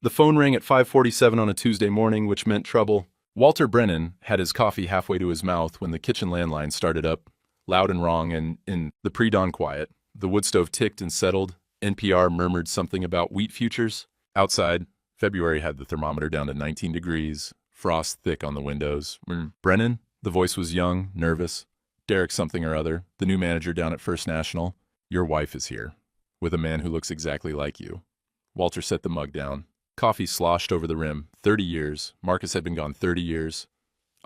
The phone rang at 5:47 on a Tuesday morning, which meant trouble. Walter Brennan had his coffee halfway to his mouth when the kitchen landline started up, loud and wrong, and in the pre-dawn quiet. The wood stove ticked and settled. NPR murmured something about wheat futures. Outside, February had the thermometer down to 19 degrees, frost thick on the windows. Brennan? The voice was young, nervous. Derek something or other, the new manager down at First National. Your wife is here, with a man who looks exactly like you. Walter set the mug down. Coffee sloshed over the rim. 30 years. Marcus had been gone 30 years.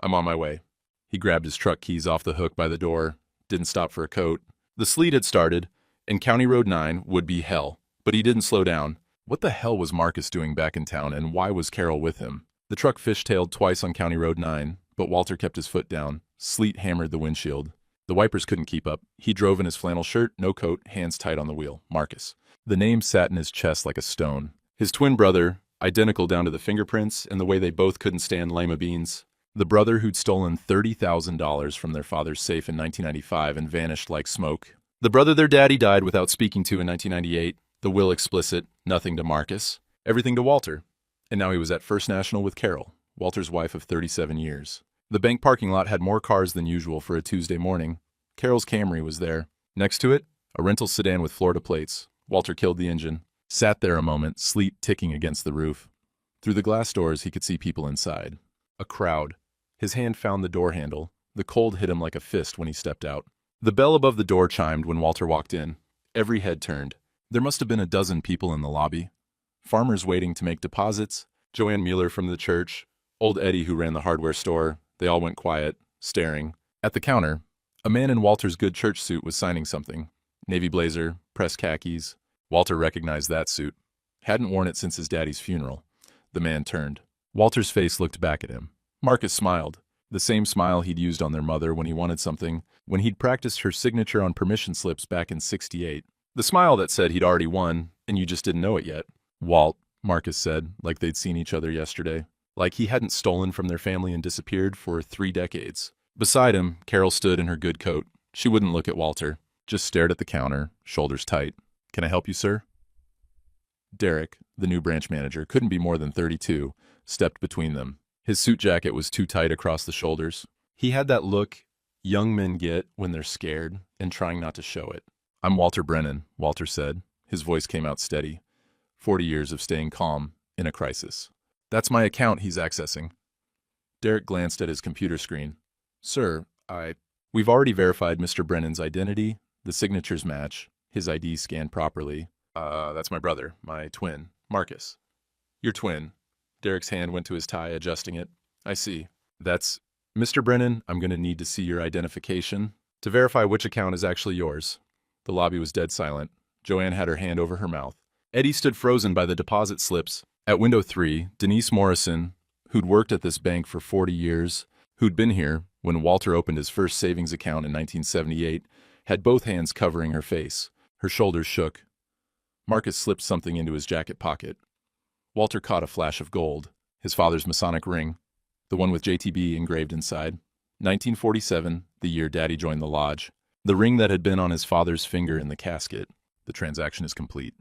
I'm on my way. He grabbed his truck keys off the hook by the door, didn't stop for a coat. The sleet had started, and County Road 9 would be hell, but he didn't slow down. What the hell was Marcus doing back in town, and why was Carol with him? The truck fishtailed twice on County Road 9, but Walter kept his foot down. Sleet hammered the windshield. The wipers couldn't keep up. He drove in his flannel shirt, no coat, hands tight on the wheel. Marcus. The name sat in his chest like a stone. His twin brother, identical down to the fingerprints and the way they both couldn't stand lima beans. The brother who'd stolen $30,000 from their father's safe in 1995 and vanished like smoke. The brother their daddy died without speaking to in 1998. The will explicit, nothing to Marcus, everything to Walter. And now he was at First National with Carol, Walter's wife of 37 years. The bank parking lot had more cars than usual for a Tuesday morning. Carol's Camry was there. Next to it, a rental sedan with Florida plates. Walter killed the engine. Sat there a moment, sleet ticking against the roof. Through the glass doors, he could see people inside. A crowd. His hand found the door handle. The cold hit him like a fist when he stepped out. The bell above the door chimed when Walter walked in. Every head turned. There must have been a dozen people in the lobby. Farmers waiting to make deposits, Joanne Mueller from the church, old Eddie who ran the hardware store. They all went quiet, staring. At the counter, a man in Walter's good church suit was signing something. Navy blazer, pressed khakis. Walter recognized that suit. Hadn't worn it since his daddy's funeral. The man turned. Walter's face looked back at him. Marcus smiled. The same smile he'd used on their mother when he wanted something, when he'd practiced her signature on permission slips back in '68. The smile that said he'd already won, and you just didn't know it yet. Walt, Marcus said, like they'd seen each other yesterday. Like he hadn't stolen from their family and disappeared for 3 decades. Beside him, Carol stood in her good coat. She wouldn't look at Walter, just stared at the counter, shoulders tight. Can I help you, sir? Derek, the new branch manager, couldn't be more than 32, stepped between them. His suit jacket was too tight across the shoulders. He had that look young men get when they're scared and trying not to show it. I'm Walter Brennan, Walter said. His voice came out steady. 40 years of staying calm in a crisis. That's my account he's accessing. Derek glanced at his computer screen. Sir, We've already verified Mr. Brennan's identity. The signatures match. His ID scanned properly. That's my brother, my twin, Marcus. Your twin. Derek's hand went to his tie, adjusting it. I see. That's Mr. Brennan, I'm going to need to see your identification to verify which account is actually yours. The lobby was dead silent. Joanne had her hand over her mouth. Eddie stood frozen by the deposit slips. At window 3, Denise Morrison, who'd worked at this bank for 40 years, who'd been here when Walter opened his first savings account in 1978, had both hands covering her face. Her shoulders shook. Marcus slipped something into his jacket pocket. Walter caught a flash of gold, his father's Masonic ring, the one with JTB engraved inside. 1947, the year Daddy joined the lodge. The ring that had been on his father's finger in the casket. The transaction is complete,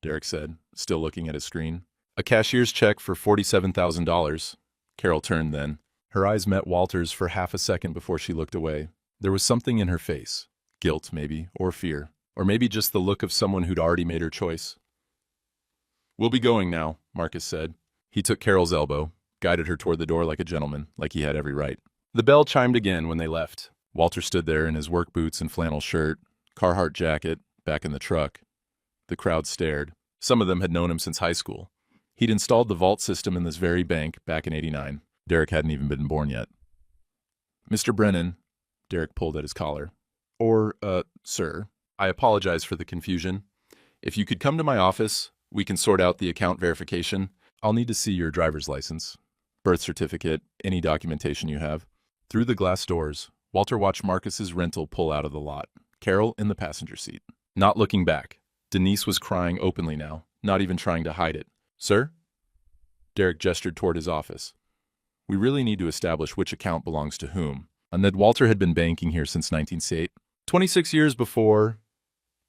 Derek said, still looking at his screen. A cashier's check for $47,000. Carol turned then. Her eyes met Walter's for half a second before she looked away. There was something in her face. Guilt, maybe, or fear. Or maybe just the look of someone who'd already made her choice. We'll be going now, Marcus said. He took Carol's elbow, guided her toward the door like a gentleman, like he had every right. The bell chimed again when they left. Walter stood there in his work boots and flannel shirt, Carhartt jacket, back in the truck. The crowd stared. Some of them had known him since high school. He'd installed the vault system in this very bank back in '89. Derek hadn't even been born yet. Mr. Brennan, Derek pulled at his collar. Sir, I apologize for the confusion. If you could come to my office, we can sort out the account verification. I'll need to see your driver's license, birth certificate, any documentation you have. Through the glass doors, Walter watched Marcus's rental pull out of the lot, Carol in the passenger seat. Not looking back. Denise was crying openly now, not even trying to hide it. Sir? Derek gestured toward his office. We really need to establish which account belongs to whom, and that Walter had been banking here since 1978. 26 years before,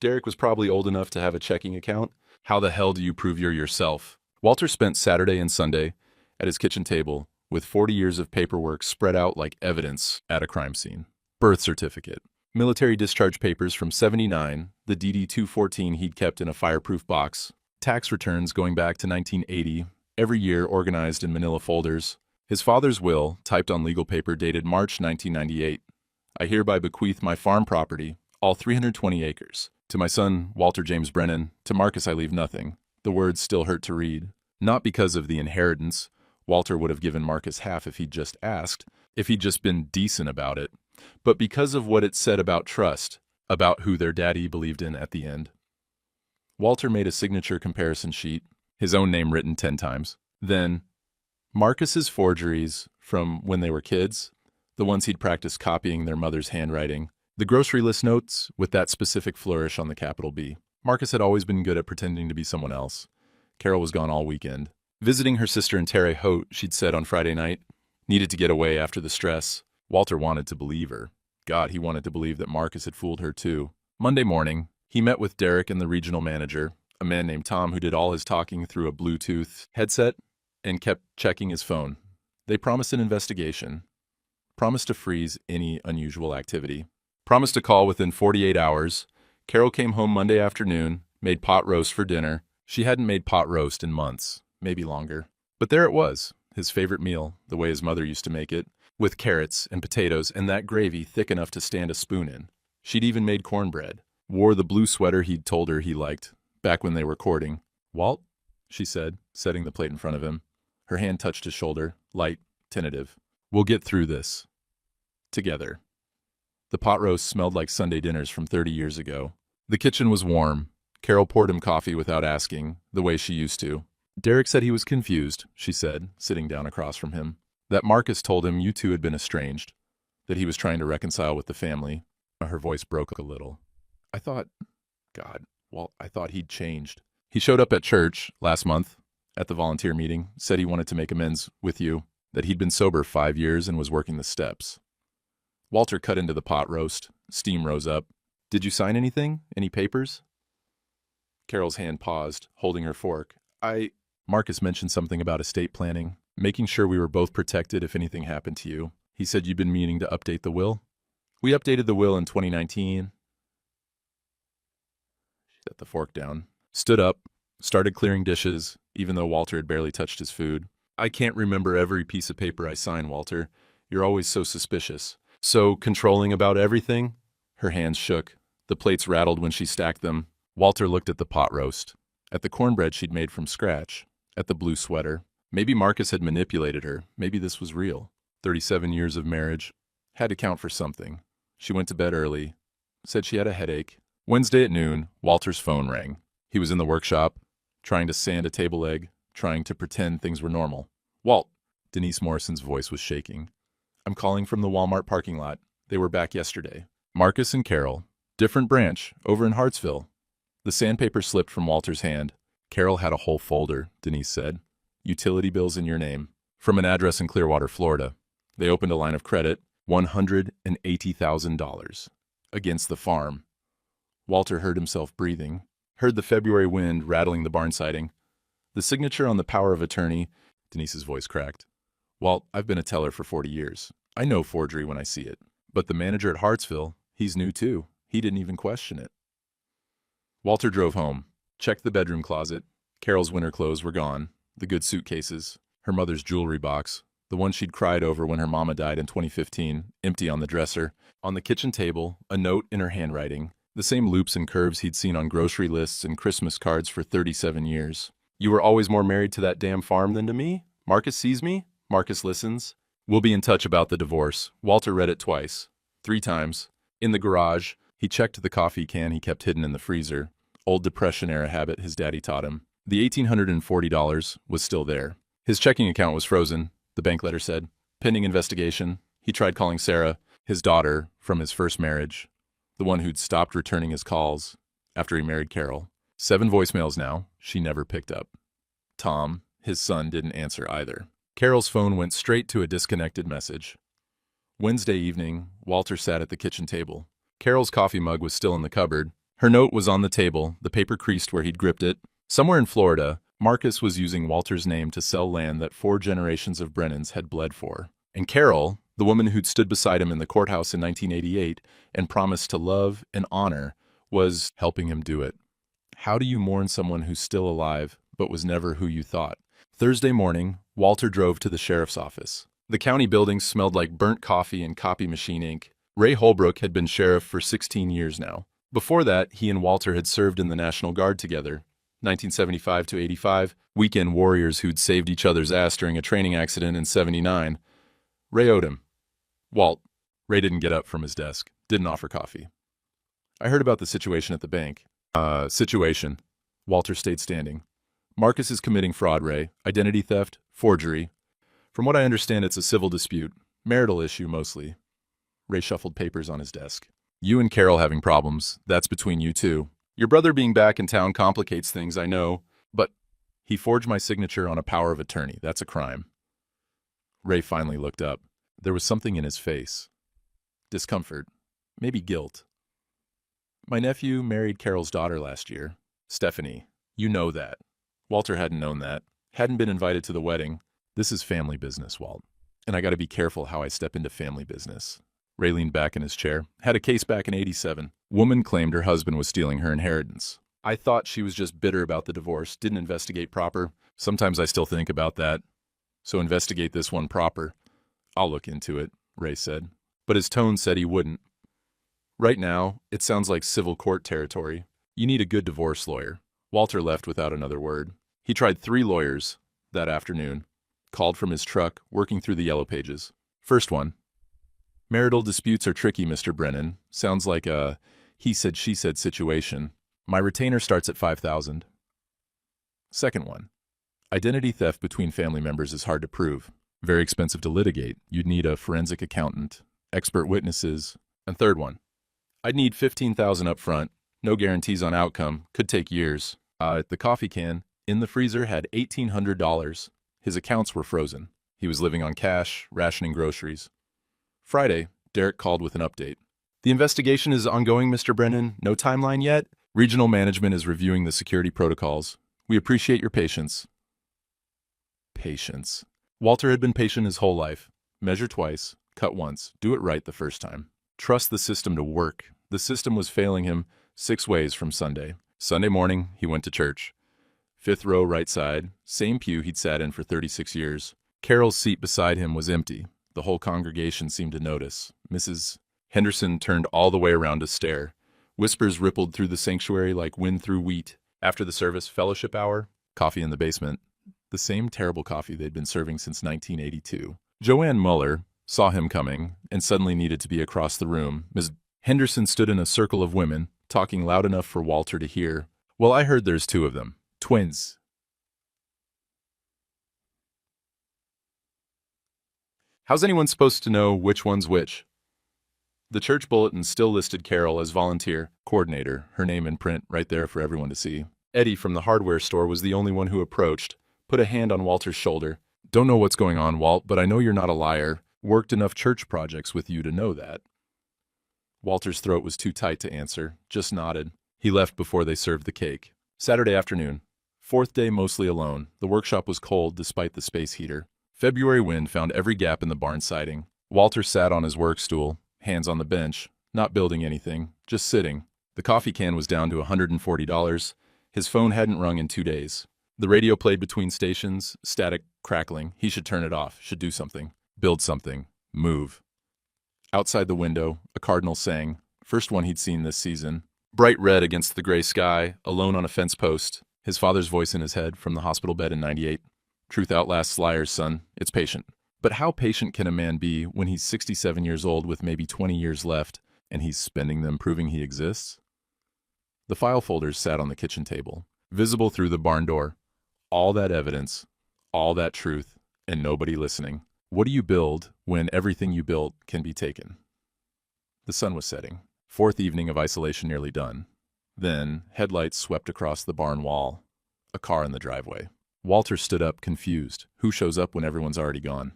Derek was probably old enough to have a checking account. How the hell do you prove you're yourself? Walter spent Saturday and Sunday at his kitchen table with 40 years of paperwork spread out like evidence at a crime scene. Birth certificate, military discharge papers from '79, the DD-214 he'd kept in a fireproof box, tax returns going back to 1980, every year organized in manila folders, his father's will, typed on legal paper dated March 1998. I hereby bequeath my farm property, all 320 acres, to my son, Walter James Brennan. To Marcus I leave nothing. The words still hurt to read. Not because of the inheritance. Walter would have given Marcus half if he'd just asked, if he'd just been decent about it, but because of what it said about trust, about who their daddy believed in at the end. Walter made a signature comparison sheet, his own name written 10 times. Then, Marcus's forgeries from when they were kids, the ones he'd practiced copying their mother's handwriting, the grocery list notes with that specific flourish on the capital B. Marcus had always been good at pretending to be someone else. Carol was gone all weekend. Visiting her sister in Terre Haute, she'd said on Friday night, needed to get away after the stress. Walter wanted to believe her. God, he wanted to believe that Marcus had fooled her too. Monday morning, he met with Derek and the regional manager, a man named Tom who did all his talking through a Bluetooth headset and kept checking his phone. They promised an investigation, promised to freeze any unusual activity, promised a call within 48 hours. Carol came home Monday afternoon, made pot roast for dinner. She hadn't made pot roast in months, maybe longer. But there it was, his favorite meal, the way his mother used to make it, with carrots and potatoes and that gravy thick enough to stand a spoon in. She'd even made cornbread, wore the blue sweater he'd told her he liked, back when they were courting. Walt, she said, setting the plate in front of him. Her hand touched his shoulder, light, tentative. We'll get through this. Together. The pot roast smelled like Sunday dinners from 30 years ago. The kitchen was warm. Carol poured him coffee without asking, the way she used to. Derek said he was confused, she said, sitting down across from him. That Marcus told him you two had been estranged, that he was trying to reconcile with the family. Her voice broke a little. I thought he'd changed. He showed up at church last month, at the volunteer meeting, said he wanted to make amends with you, that he'd been sober 5 years and was working the steps. Walter cut into the pot roast. Steam rose up. Did you sign anything? Any papers? Carol's hand paused, holding her fork. Marcus mentioned something about estate planning, making sure we were both protected if anything happened to you. He said you'd been meaning to update the will. We updated the will in 2019. She set the fork down, stood up, started clearing dishes, even though Walter had barely touched his food. I can't remember every piece of paper I sign, Walter. You're always so suspicious. So controlling about everything? Her hands shook. The plates rattled when she stacked them. Walter looked at the pot roast, at the cornbread she'd made from scratch, at the blue sweater. Maybe Marcus had manipulated her. Maybe this was real. 37 years of marriage. Had to count for something. She went to bed early. Said she had a headache. Wednesday at noon, Walter's phone rang. He was in the workshop, trying to sand a table leg, trying to pretend things were normal. Walt, Denise Morrison's voice was shaking. I'm calling from the Walmart parking lot. They were back yesterday. Marcus and Carol. Different branch, over in Hartsville. The sandpaper slipped from Walter's hand. Carol had a whole folder, Denise said. Utility bills in your name. From an address in Clearwater, Florida. They opened a line of credit, $180,000. Against the farm. Walter heard himself breathing. Heard the February wind rattling the barn siding. The signature on the power of attorney. Denise's voice cracked. Walt, I've been a teller for 40 years. I know forgery when I see it. But the manager at Hartsville, he's new too. He didn't even question it. Walter drove home, checked the bedroom closet. Carol's winter clothes were gone. The good suitcases, her mother's jewelry box, the one she'd cried over when her mama died in 2015, empty on the dresser. On the kitchen table, a note in her handwriting, the same loops and curves he'd seen on grocery lists and Christmas cards for 37 years. You were always more married to that damn farm than to me? Marcus sees me? Marcus listens. We'll be in touch about the divorce. Walter read it twice. 3 times. In the garage, he checked the coffee can he kept hidden in the freezer. Old Depression-era habit his daddy taught him. The $1,840 was still there. His checking account was frozen, the bank letter said. Pending investigation. He tried calling Sarah, his daughter from his first marriage, the one who'd stopped returning his calls after he married Carol. 7 voicemails now. She never picked up. Tom, his son, didn't answer either. Carol's phone went straight to a disconnected message. Wednesday evening, Walter sat at the kitchen table. Carol's coffee mug was still in the cupboard. Her note was on the table, the paper creased where he'd gripped it. Somewhere in Florida, Marcus was using Walter's name to sell land that 4 generations of Brennans had bled for. And Carol, the woman who'd stood beside him in the courthouse in 1988 and promised to love and honor, was helping him do it. How do you mourn someone who's still alive, but was never who you thought? Thursday morning, Walter drove to the sheriff's office. The county buildings smelled like burnt coffee and copy machine ink. Ray Holbrook had been sheriff for 16 years now. Before that, he and Walter had served in the National Guard together. 1975 to 85, weekend warriors who'd saved each other's ass during a training accident in 79. Ray owed him. Walt. Ray didn't get up from his desk, didn't offer coffee. I heard about the situation at the bank. Situation. Walter stayed standing. Marcus is committing fraud, Ray. Identity theft, forgery. From what I understand, it's a civil dispute. Marital issue, mostly. Ray shuffled papers on his desk. You and Carol having problems. That's between you two. Your brother being back in town complicates things, I know. But he forged my signature on a power of attorney. That's a crime. Ray finally looked up. There was something in his face. Discomfort. Maybe guilt. My nephew married Carol's daughter last year. Stephanie. You know that. Walter hadn't known that. Hadn't been invited to the wedding. This is family business, Walt. And I gotta be careful how I step into family business. Ray leaned back in his chair. Had a case back in 87. Woman claimed her husband was stealing her inheritance. I thought she was just bitter about the divorce, didn't investigate proper. Sometimes I still think about that. So investigate this one proper. I'll look into it, Ray said. But his tone said he wouldn't. Right now, it sounds like civil court territory. You need a good divorce lawyer. Walter left without another word. He tried 3 lawyers that afternoon. Called from his truck, working through the yellow pages. First one. Marital disputes are tricky, Mr. Brennan. Sounds like a he said, she said situation. My retainer starts at $5,000. Second one. Identity theft between family members is hard to prove. Very expensive to litigate. You'd need a forensic accountant, expert witnesses. And third one. I'd need $15,000 up front. No guarantees on outcome. Could take years. The coffee can in the freezer had $1,800. His accounts were frozen. He was living on cash, rationing groceries. Friday, Derek called with an update. The investigation is ongoing, Mr. Brennan. No timeline yet. Regional management is reviewing the security protocols. We appreciate your patience. Patience. Walter had been patient his whole life. Measure twice, cut once, do it right the first time. Trust the system to work. The system was failing him 6 ways from Sunday. Sunday morning, he went to church. 5th row right side, same pew he'd sat in for 36 years. Carol's seat beside him was empty. The whole congregation seemed to notice. Mrs. Henderson turned all the way around to stare. Whispers rippled through the sanctuary like wind through wheat. After the service, fellowship hour, coffee in the basement. The same terrible coffee they'd been serving since 1982. Joanne Muller saw him coming and suddenly needed to be across the room. Ms. Henderson stood in a circle of women, talking loud enough for Walter to hear. Well, I heard there's 2 of them. Twins. How's anyone supposed to know which one's which? The church bulletin still listed Carol as volunteer coordinator, her name in print right there for everyone to see. Eddie from the hardware store was the only one who approached, put a hand on Walter's shoulder. Don't know what's going on, Walt, but I know you're not a liar. Worked enough church projects with you to know that. Walter's throat was too tight to answer, just nodded. He left before they served the cake. Saturday afternoon. 4th day mostly alone. The workshop was cold despite the space heater. February wind found every gap in the barn siding. Walter sat on his work stool, hands on the bench, not building anything, just sitting. The coffee can was down to $140. His phone hadn't rung in 2 days. The radio played between stations, static, crackling. He should turn it off, should do something. Build something. Move. Outside the window, a cardinal sang, first one he'd seen this season. Bright red against the gray sky, alone on a fence post. His father's voice in his head from the hospital bed in 98. Truth outlasts liars, son. It's patient. But how patient can a man be when he's 67 years old with maybe 20 years left, and he's spending them proving he exists? The file folders sat on the kitchen table, visible through the barn door. All that evidence, all that truth, and nobody listening. What do you build when everything you built can be taken? The sun was setting. 4th evening of isolation nearly done. Then, headlights swept across the barn wall. A car in the driveway. Walter stood up, confused. Who shows up when everyone's already gone?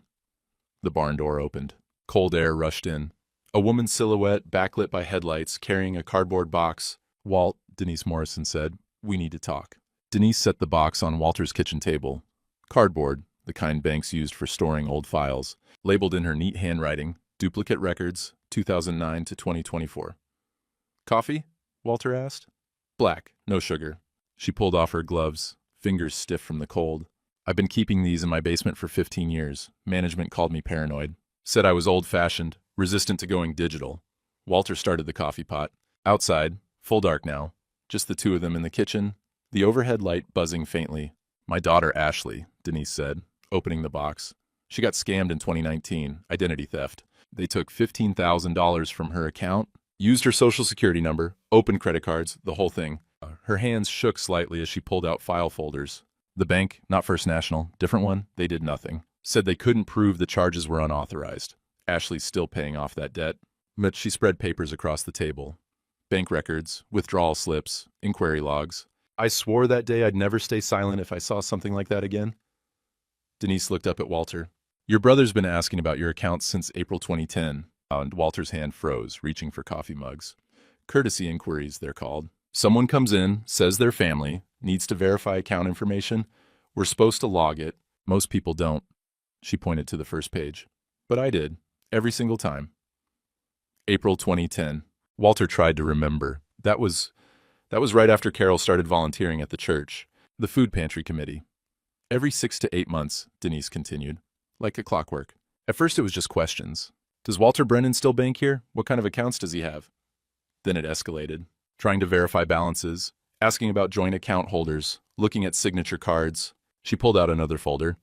The barn door opened. Cold air rushed in. A woman's silhouette, backlit by headlights, carrying a cardboard box. Walt, Denise Morrison said, we need to talk. Denise set the box on Walter's kitchen table. Cardboard, the kind banks used for storing old files, labeled in her neat handwriting, duplicate records, 2009 to 2024. Coffee? Walter asked. Black, no sugar. She pulled off her gloves, fingers stiff from the cold. I've been keeping these in my basement for 15 years. Management called me paranoid. Said I was old-fashioned, resistant to going digital. Walter started the coffee pot. Outside, full dark now. Just the two of them in the kitchen, the overhead light buzzing faintly. My daughter Ashley, Denise said, opening the box. She got scammed in 2019, identity theft. They took $15,000 from her account, used her social security number, opened credit cards, the whole thing. Her hands shook slightly as she pulled out file folders. The bank, not First National, different one, they did nothing. Said they couldn't prove the charges were unauthorized. Ashley's still paying off that debt. But she spread papers across the table. Bank records, withdrawal slips, inquiry logs. I swore that day I'd never stay silent if I saw something like that again. Denise looked up at Walter. Your brother's been asking about your accounts since April 2010. And Walter's hand froze, reaching for coffee mugs. Courtesy inquiries, they're called. Someone comes in, says their family, needs to verify account information. We're supposed to log it. Most people don't. She pointed to the first page. But I did, every single time. April 2010. Walter tried to remember. That was right after Carol started volunteering at the church, the food pantry committee. Every 6 to 8 months, Denise continued, like a clockwork. At first it was just questions. Does Walter Brennan still bank here? What kind of accounts does he have? Then it escalated, trying to verify balances, asking about joint account holders, looking at signature cards. She pulled out another folder.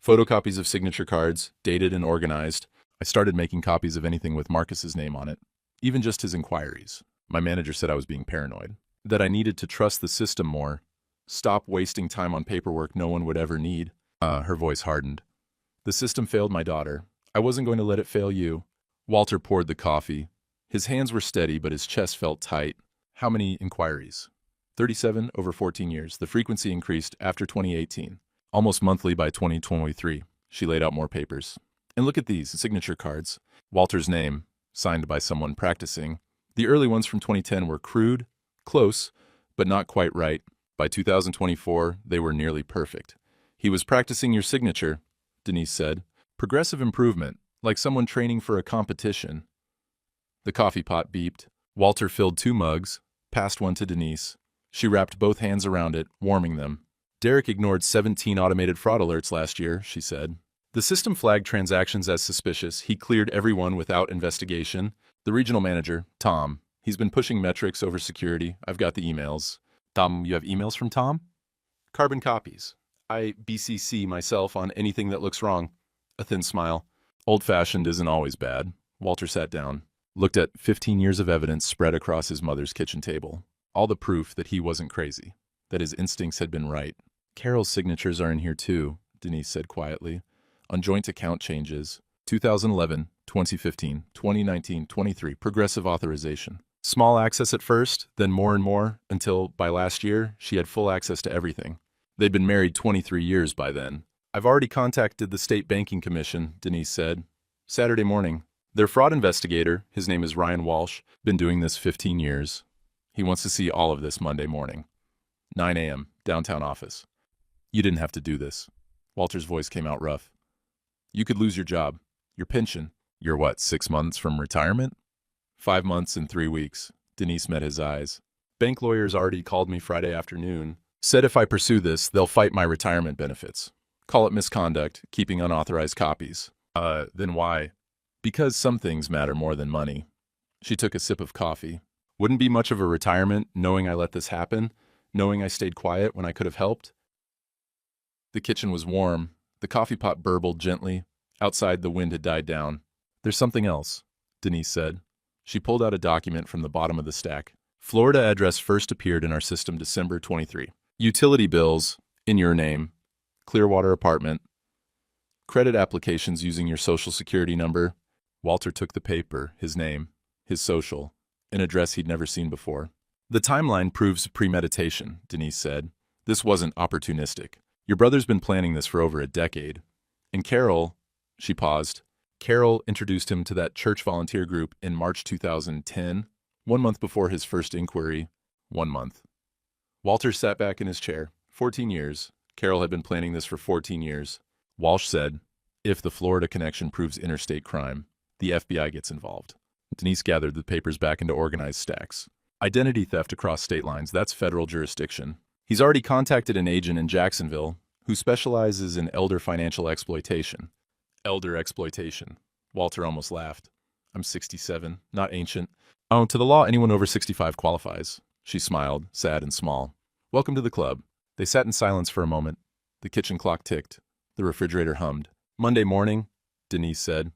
Photocopies of signature cards, dated and organized. I started making copies of anything with Marcus's name on it, even just his inquiries. My manager said I was being paranoid, that I needed to trust the system more, stop wasting time on paperwork no one would ever need. Her voice hardened. The system failed my daughter. I wasn't going to let it fail you. Walter poured the coffee. His hands were steady, but his chest felt tight. How many inquiries? 37 over 14 years. The frequency increased after 2018. Almost monthly by 2023. She laid out more papers. And look at these, signature cards. Walter's name, signed by someone practicing. The early ones from 2010 were crude, close, but not quite right. By 2024, they were nearly perfect. He was practicing your signature, Denise said. Progressive improvement, like someone training for a competition. The coffee pot beeped. Walter filled 2 mugs, passed one to Denise. She wrapped both hands around it, warming them. Derek ignored 17 automated fraud alerts last year, she said. The system flagged transactions as suspicious. He cleared everyone without investigation. The regional manager, Tom, he's been pushing metrics over security. I've got the emails. Tom, you have emails from Tom? Carbon copies. I BCC myself on anything that looks wrong. A thin smile. Old-fashioned isn't always bad. Walter sat down, looked at 15 years of evidence spread across his mother's kitchen table. All the proof that he wasn't crazy, that his instincts had been right. Carol's signatures are in here too, Denise said quietly. On joint account changes, 2011, 2015, 2019, 23, progressive authorization. Small access at first, then more and more, until, by last year, she had full access to everything. They'd been married 23 years by then. I've already contacted the State Banking Commission, Denise said. Saturday morning. Their fraud investigator, his name is Ryan Walsh, been doing this 15 years. He wants to see all of this Monday morning. 9 a.m., downtown office. You didn't have to do this. Walter's voice came out rough. You could lose your job, your pension. You're what, 6 months from retirement? 5 months and 3 weeks. Denise met his eyes. Bank lawyers already called me Friday afternoon. Said if I pursue this, they'll fight my retirement benefits. Call it misconduct, keeping unauthorized copies. Then why? Because some things matter more than money. She took a sip of coffee. Wouldn't be much of a retirement knowing I let this happen, knowing I stayed quiet when I could have helped. The kitchen was warm. The coffee pot burbled gently. Outside, the wind had died down. There's something else, Denise said. She pulled out a document from the bottom of the stack. Florida address first appeared in our system December 23. Utility bills, in your name. Clearwater apartment. Credit applications using your social security number. Walter took the paper, his name, his social, an address he'd never seen before. The timeline proves premeditation, Denise said. This wasn't opportunistic. Your brother's been planning this for over a decade. And Carol, she paused. Carol introduced him to that church volunteer group in March 2010, 1 month before his first inquiry. 1 month. Walter sat back in his chair, 14 years. Carol had been planning this for 14 years. Walsh said, if the Florida connection proves interstate crime, the FBI gets involved. Denise gathered the papers back into organized stacks. Identity theft across state lines, that's federal jurisdiction. He's already contacted an agent in Jacksonville who specializes in elder financial exploitation. Elder exploitation. Walter almost laughed. I'm 67, not ancient. Oh, to the law, anyone over 65 qualifies. She smiled, sad and small. Welcome to the club. They sat in silence for a moment. The kitchen clock ticked. The refrigerator hummed. Monday morning, Denise said.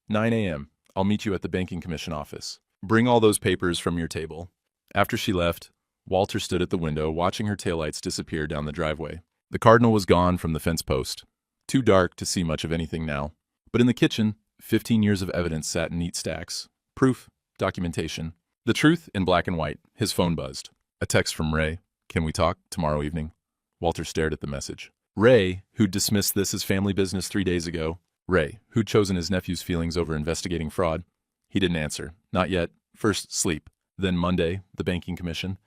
9 a.m. I'll meet you at the Banking Commission office. Bring all those papers from your table. After she left, Walter stood at the window, watching her taillights disappear down the driveway. The cardinal was gone from the fence post. Too dark to see much of anything now. But in the kitchen, 15 years of evidence sat in neat stacks. Proof, documentation. The truth in black and white. His phone buzzed. A text from Ray. Can we talk tomorrow evening? Walter stared at the message. Ray, who'd dismissed this as family business 3 days ago. Ray, who'd chosen his nephew's feelings over investigating fraud. He didn't answer. Not yet. First, sleep. Then Monday, the Banking Commission.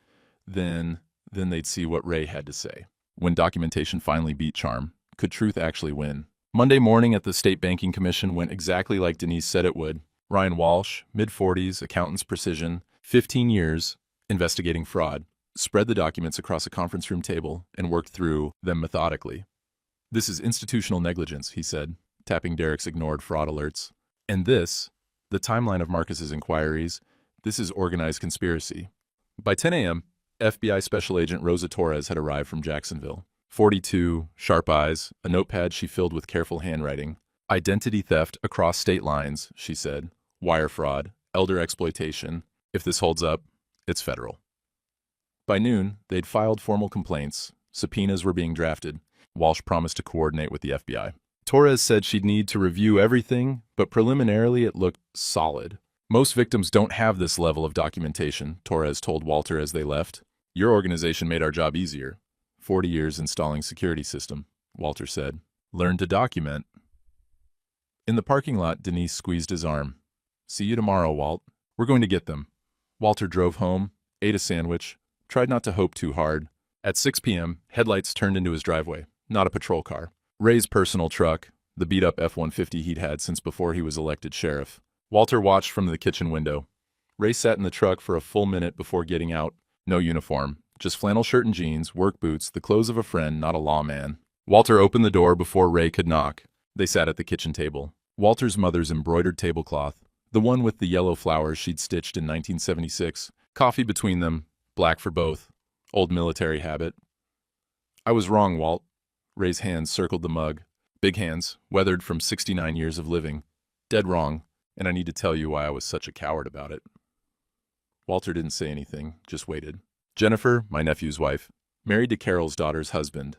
Then they'd see what Ray had to say. When documentation finally beat charm, could truth actually win? Monday morning at the State Banking Commission went exactly like Denise said it would. Ryan Walsh, mid-40s, accountant's precision, 15 years, investigating fraud, spread the documents across a conference room table and worked through them methodically. This is institutional negligence, he said, tapping Derek's ignored fraud alerts. And this, the timeline of Marcus's inquiries, this is organized conspiracy. By 10 a.m., FBI Special Agent Rosa Torres had arrived from Jacksonville. 42, sharp eyes, a notepad she filled with careful handwriting. Identity theft across state lines, she said. Wire fraud, elder exploitation. If this holds up, it's federal. By noon, they'd filed formal complaints. Subpoenas were being drafted. Walsh promised to coordinate with the FBI. Torres said she'd need to review everything, but preliminarily it looked solid. Most victims don't have this level of documentation, Torres told Walter as they left. Your organization made our job easier. 40 years installing security system, Walter said. Learn to document. In the parking lot, Denise squeezed his arm. See you tomorrow, Walt. We're going to get them. Walter drove home, ate a sandwich, tried not to hope too hard. At 6 p.m., headlights turned into his driveway, not a patrol car. Ray's personal truck, the beat-up F-150 he'd had since before he was elected sheriff. Walter watched from the kitchen window. Ray sat in the truck for a full minute before getting out. No uniform, just flannel shirt and jeans, work boots, the clothes of a friend, not a lawman. Walter opened the door before Ray could knock. They sat at the kitchen table. Walter's mother's embroidered tablecloth, the one with the yellow flowers she'd stitched in 1976. Coffee between them, black for both. Old military habit. I was wrong, Walt. Ray's hands circled the mug. Big hands, weathered from 69 years of living. Dead wrong. And I need to tell you why I was such a coward about it. Walter didn't say anything, just waited. Jennifer, my nephew's wife, married to Carol's daughter's husband.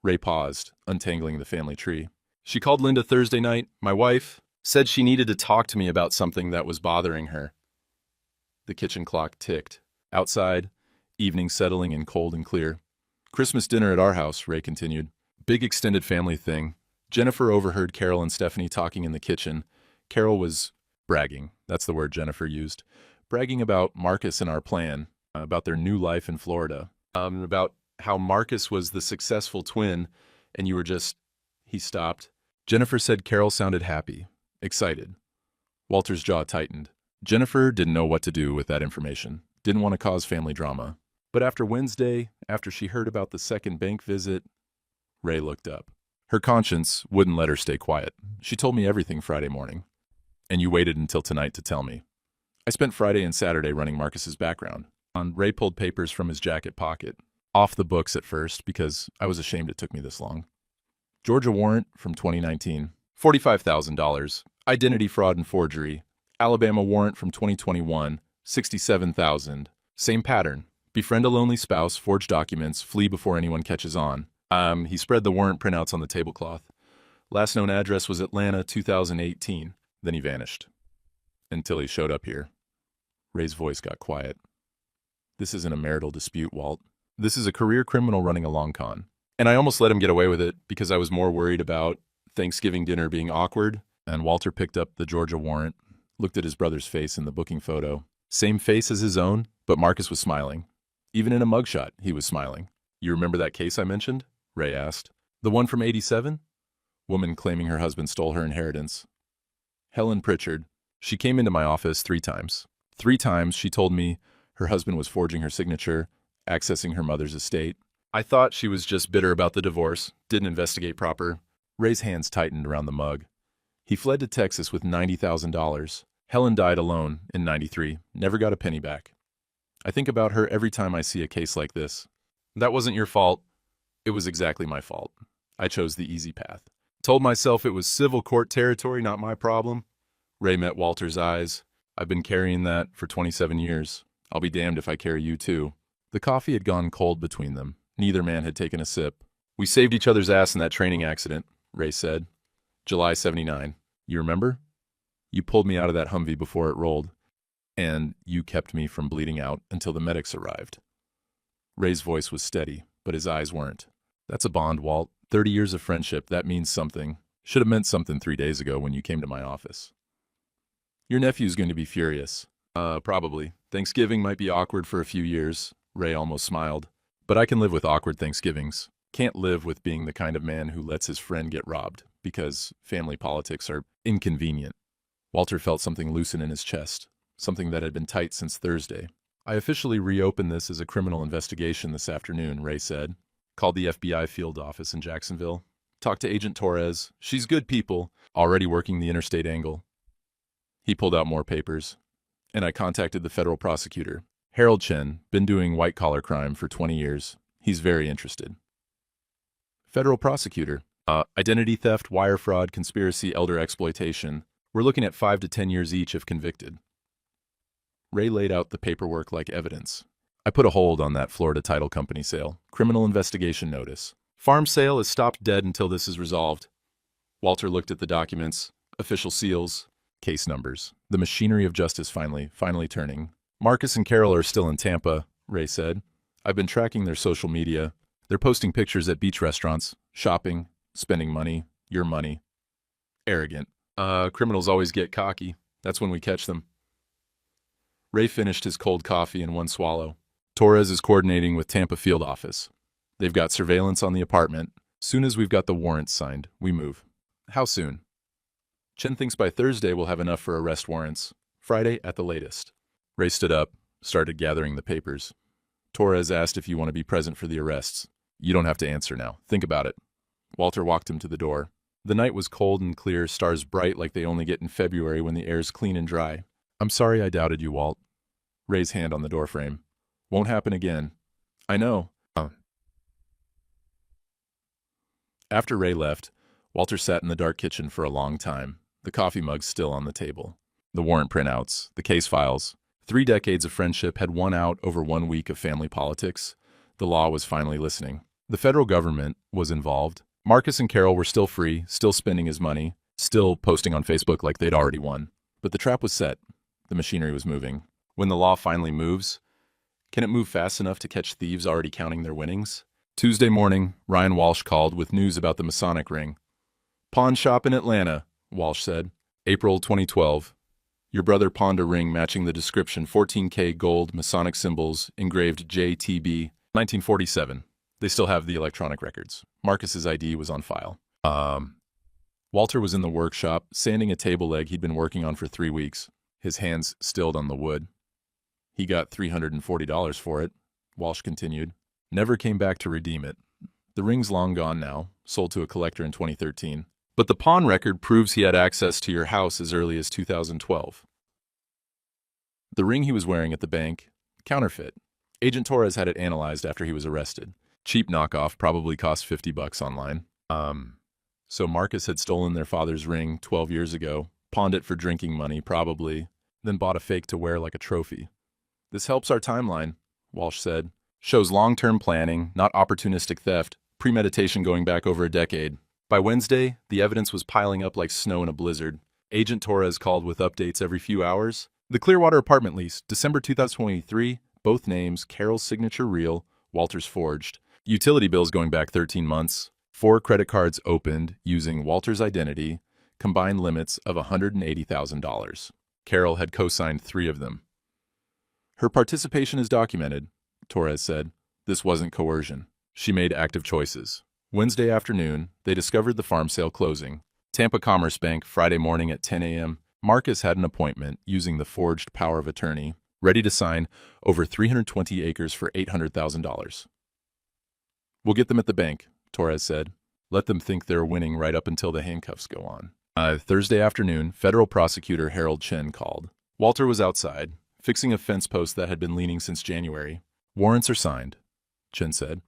Ray paused, untangling the family tree. She called Linda Thursday night, my wife, said she needed to talk to me about something that was bothering her. The kitchen clock ticked. Outside, evening settling in cold and clear. Christmas dinner at our house, Ray continued. Big extended family thing. Jennifer overheard Carol and Stephanie talking in the kitchen. Carol was bragging, that's the word Jennifer used, bragging about Marcus and our plan, about their new life in Florida, about how Marcus was the successful twin and you were just, he stopped. Jennifer said Carol sounded happy, excited. Walter's jaw tightened. Jennifer didn't know what to do with that information, didn't want to cause family drama. But after Wednesday, after she heard about the second bank visit, Ray looked up. Her conscience wouldn't let her stay quiet. She told me everything Friday morning. And you waited until tonight to tell me. I spent Friday and Saturday running Marcus's background. Ray pulled papers from his jacket pocket. Off the books at first, because I was ashamed it took me this long. Georgia warrant from 2019. $45,000. Identity fraud and forgery. Alabama warrant from 2021. $67,000. Same pattern. Befriend a lonely spouse, forge documents, flee before anyone catches on. He spread the warrant printouts on the tablecloth. Last known address was Atlanta, 2018. Then he vanished. Until he showed up here. Ray's voice got quiet. This isn't a marital dispute, Walt. This is a career criminal running a long con. And I almost let him get away with it because I was more worried about Thanksgiving dinner being awkward. And Walter picked up the Georgia warrant, looked at his brother's face in the booking photo. Same face as his own, but Marcus was smiling. Even in a mugshot, he was smiling. You remember that case I mentioned? Ray asked. The one from '87? Woman claiming her husband stole her inheritance. Helen Pritchard. She came into my office 3 times. 3 times she told me her husband was forging her signature, accessing her mother's estate. I thought she was just bitter about the divorce, didn't investigate proper. Ray's hands tightened around the mug. He fled to Texas with $90,000. Helen died alone in '93, never got a penny back. I think about her every time I see a case like this. That wasn't your fault. It was exactly my fault. I chose the easy path. Told myself it was civil court territory, not my problem. Ray met Walter's eyes. I've been carrying that for 27 years. I'll be damned if I carry you too. The coffee had gone cold between them. Neither man had taken a sip. We saved each other's ass in that training accident, Ray said. July '79. You remember? You pulled me out of that Humvee before it rolled. And you kept me from bleeding out until the medics arrived. Ray's voice was steady, but his eyes weren't. That's a bond, Walt. 30 years of friendship, that means something. Should have meant something 3 days ago when you came to my office. Your nephew's going to be furious. Probably. Thanksgiving might be awkward for a few years. Ray almost smiled. But I can live with awkward Thanksgivings. Can't live with being the kind of man who lets his friend get robbed, because family politics are inconvenient. Walter felt something loosen in his chest, something that had been tight since Thursday. I officially reopened this as a criminal investigation this afternoon, Ray said. Called the FBI field office in Jacksonville. Talked to Agent Torres. She's good people, already working the interstate angle. He pulled out more papers. And I contacted the federal prosecutor. Harold Chen, been doing white-collar crime for 20 years. He's very interested. Federal prosecutor. Identity theft, wire fraud, conspiracy, elder exploitation. We're looking at 5 to 10 years each if convicted. Ray laid out the paperwork like evidence. I put a hold on that Florida title company sale. Criminal investigation notice. Farm sale is stopped dead until this is resolved. Walter looked at the documents, official seals, case numbers. The machinery of justice finally turning. Marcus and Carol are still in Tampa, Ray said. I've been tracking their social media. They're posting pictures at beach restaurants, shopping, spending money, your money. Arrogant. Criminals always get cocky. That's when we catch them. Ray finished his cold coffee in one swallow. Torres is coordinating with Tampa field office. They've got surveillance on the apartment. Soon as we've got the warrants signed, we move. How soon? Chen thinks by Thursday we'll have enough for arrest warrants. Friday at the latest. Ray stood up, started gathering the papers. Torres asked if you want to be present for the arrests. You don't have to answer now. Think about it. Walter walked him to the door. The night was cold and clear, stars bright like they only get in February when the air's clean and dry. I'm sorry I doubted you, Walt. Ray's hand on the doorframe. Won't happen again. I know. After Ray left, Walter sat in the dark kitchen for a long time, the coffee mug still on the table. The warrant printouts, the case files. 3 decades of friendship had won out over 1 week of family politics. The law was finally listening. The federal government was involved. Marcus and Carol were still free, still spending his money, still posting on Facebook like they'd already won. But the trap was set. The machinery was moving. When the law finally moves, can it move fast enough to catch thieves already counting their winnings? Tuesday morning, Ryan Walsh called with news about the Masonic ring. Pawn shop in Atlanta, Walsh said. April 2012. Your brother pawned a ring matching the description, 14K gold, Masonic symbols, engraved JTB, 1947. They still have the electronic records. Marcus's ID was on file. Walter was in the workshop, sanding a table leg he'd been working on for 3 weeks. His hands stilled on the wood. He got $340 for it, Walsh continued. Never came back to redeem it. The ring's long gone now, sold to a collector in 2013. But the pawn record proves he had access to your house as early as 2012. The ring he was wearing at the bank, counterfeit. Agent Torres had it analyzed after he was arrested. Cheap knockoff, probably cost $50 online. So Marcus had stolen their father's ring 12 years ago, pawned it for drinking money, probably, then bought a fake to wear like a trophy. This helps our timeline, Walsh said. Shows long-term planning, not opportunistic theft, premeditation going back over a decade. By Wednesday, the evidence was piling up like snow in a blizzard. Agent Torres called with updates every few hours. The Clearwater apartment lease, December 2023, both names, Carol's signature real, Walter's forged. Utility bills going back 13 months. 4 credit cards opened using Walter's identity, combined limits of $180,000. Carol had co-signed 3 of them. Her participation is documented, Torres said. This wasn't coercion. She made active choices. Wednesday afternoon, they discovered the farm sale closing. Tampa Commerce Bank, Friday morning at 10 a.m. Marcus had an appointment using the forged power of attorney, ready to sign over 320 acres for $800,000. We'll get them at the bank, Torres said. Let them think they're winning right up until the handcuffs go on. Thursday afternoon, federal prosecutor Harold Chen called. Walter was outside, fixing a fence post that had been leaning since January. Warrants are signed, Chen said.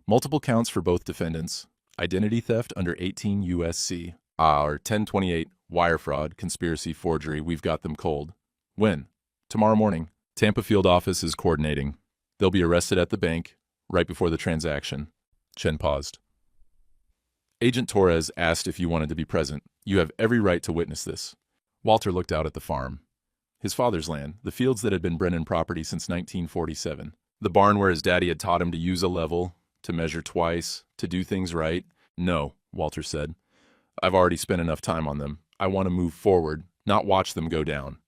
Multiple counts for both defendants. Identity theft under 18 U.S.C. or 1028, wire fraud, conspiracy, forgery. We've got them cold. When? Tomorrow morning. Tampa field office is coordinating. They'll be arrested at the bank right before the transaction. Chen paused. Agent Torres asked if you wanted to be present. You have every right to witness this. Walter looked out at the farm. His father's land, the fields that had been Brennan property since 1947. The barn where his daddy had taught him to use a level, to measure twice, to do things right. No, Walter said. I've already spent enough time on them. I want to move forward, not watch them go down.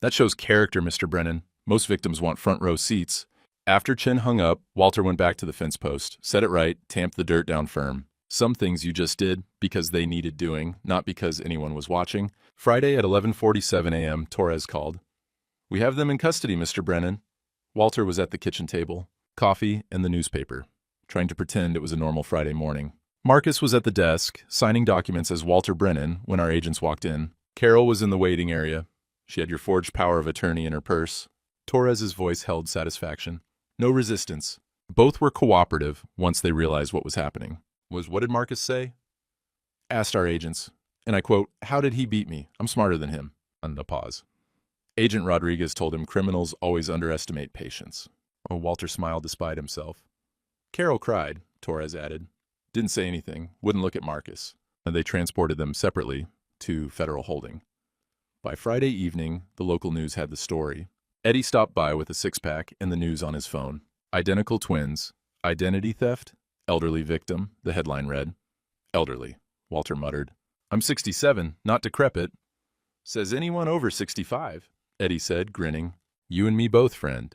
That shows character, Mr. Brennan. Most victims want front row seats. After Chen hung up, Walter went back to the fence post, set it right, tamped the dirt down firm. Some things you just did because they needed doing, not because anyone was watching. Friday at 11:47 a.m., Torres called. We have them in custody, Mr. Brennan. Walter was at the kitchen table, coffee and the newspaper, trying to pretend it was a normal Friday morning. Marcus was at the desk, signing documents as Walter Brennan when our agents walked in. Carol was in the waiting area. She had your forged power of attorney in her purse. Torres's voice held satisfaction. No resistance. Both were cooperative once they realized what was happening. What did Marcus say? Asked our agents, and I quote, how did he beat me? I'm smarter than him. And a pause. Agent Rodriguez told him criminals always underestimate patience. Oh, Walter smiled despite himself. Carol cried, Torres added. Didn't say anything, wouldn't look at Marcus. And they transported them separately to federal holding. By Friday evening, the local news had the story. Eddie stopped by with a six-pack and the news on his phone. Identical twins. Identity theft. Elderly victim, the headline read. Elderly, Walter muttered. I'm 67, not decrepit. Says anyone over 65, Eddie said, grinning. You and me both, friend.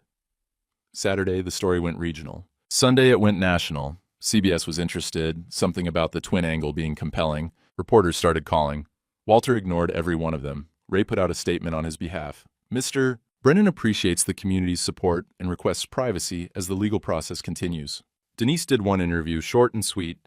Saturday, the story went regional. Sunday, it went national. CBS was interested, something about the twin angle being compelling. Reporters started calling. Walter ignored every one of them. Ray put out a statement on his behalf. Mr. Brennan appreciates the community's support and requests privacy as the legal process continues. Denise did one interview, short and sweet.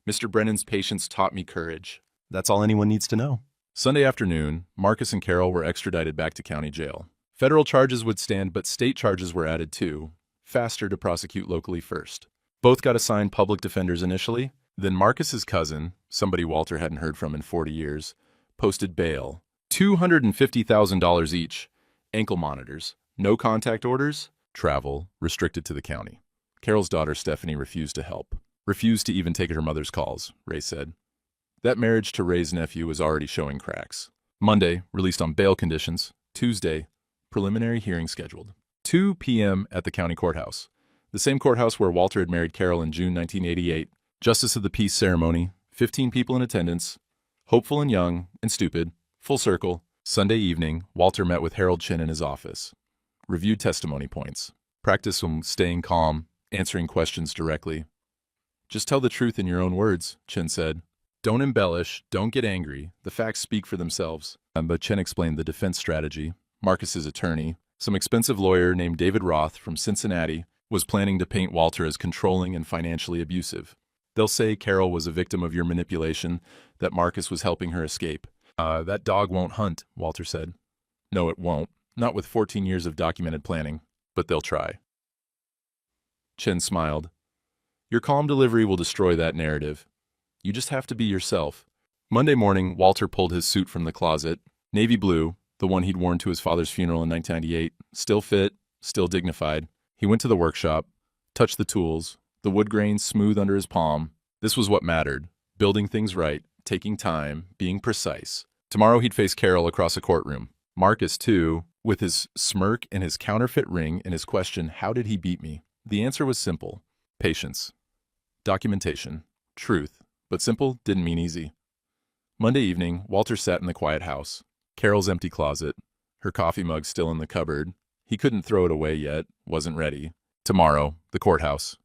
Mr. Brennan's patience taught me courage. That's all anyone needs to know. Sunday afternoon, Marcus and Carol were extradited back to county jail. Federal charges would stand, but state charges were added too, faster to prosecute locally first. Both got assigned public defenders initially. Then Marcus's cousin, somebody Walter hadn't heard from in 40 years, posted bail. $250,000 each. Ankle monitors. No contact orders. Travel restricted to the county. Carol's daughter, Stephanie, refused to help. Refused to even take her mother's calls, Ray said. That marriage to Ray's nephew was already showing cracks. Monday, released on bail conditions. Tuesday, preliminary hearing scheduled. 2 p.m. at the county courthouse. The same courthouse where Walter had married Carol in June 1988. Justice of the Peace ceremony. 15 people in attendance. Hopeful and young and stupid. Full circle. Sunday evening, Walter met with Harold Chen in his office. Reviewed testimony points. Practice on staying calm, answering questions directly. Just tell the truth in your own words, Chen said. Don't embellish, don't get angry. The facts speak for themselves. But Chen explained the defense strategy. Marcus's attorney, some expensive lawyer named David Roth from Cincinnati, was planning to paint Walter as controlling and financially abusive. They'll say Carol was a victim of your manipulation, that Marcus was helping her escape. That dog won't hunt, Walter said. No, it won't. Not with 14 years of documented planning. But they'll try. Chen smiled. Your calm delivery will destroy that narrative. You just have to be yourself. Monday morning, Walter pulled his suit from the closet. Navy blue, the one he'd worn to his father's funeral in 1998. Still fit, still dignified. He went to the workshop, touched the tools, the wood grain smooth under his palm. This was what mattered. Building things right, taking time, being precise. Tomorrow he'd face Carol across a courtroom. Marcus, too, with his smirk and his counterfeit ring and his question, how did he beat me? The answer was simple. Patience. Documentation. Truth. But simple didn't mean easy. Monday evening, Walter sat in the quiet house. Carol's empty closet. Her coffee mug still in the cupboard. He couldn't throw it away yet. Wasn't ready. Tomorrow, the courthouse.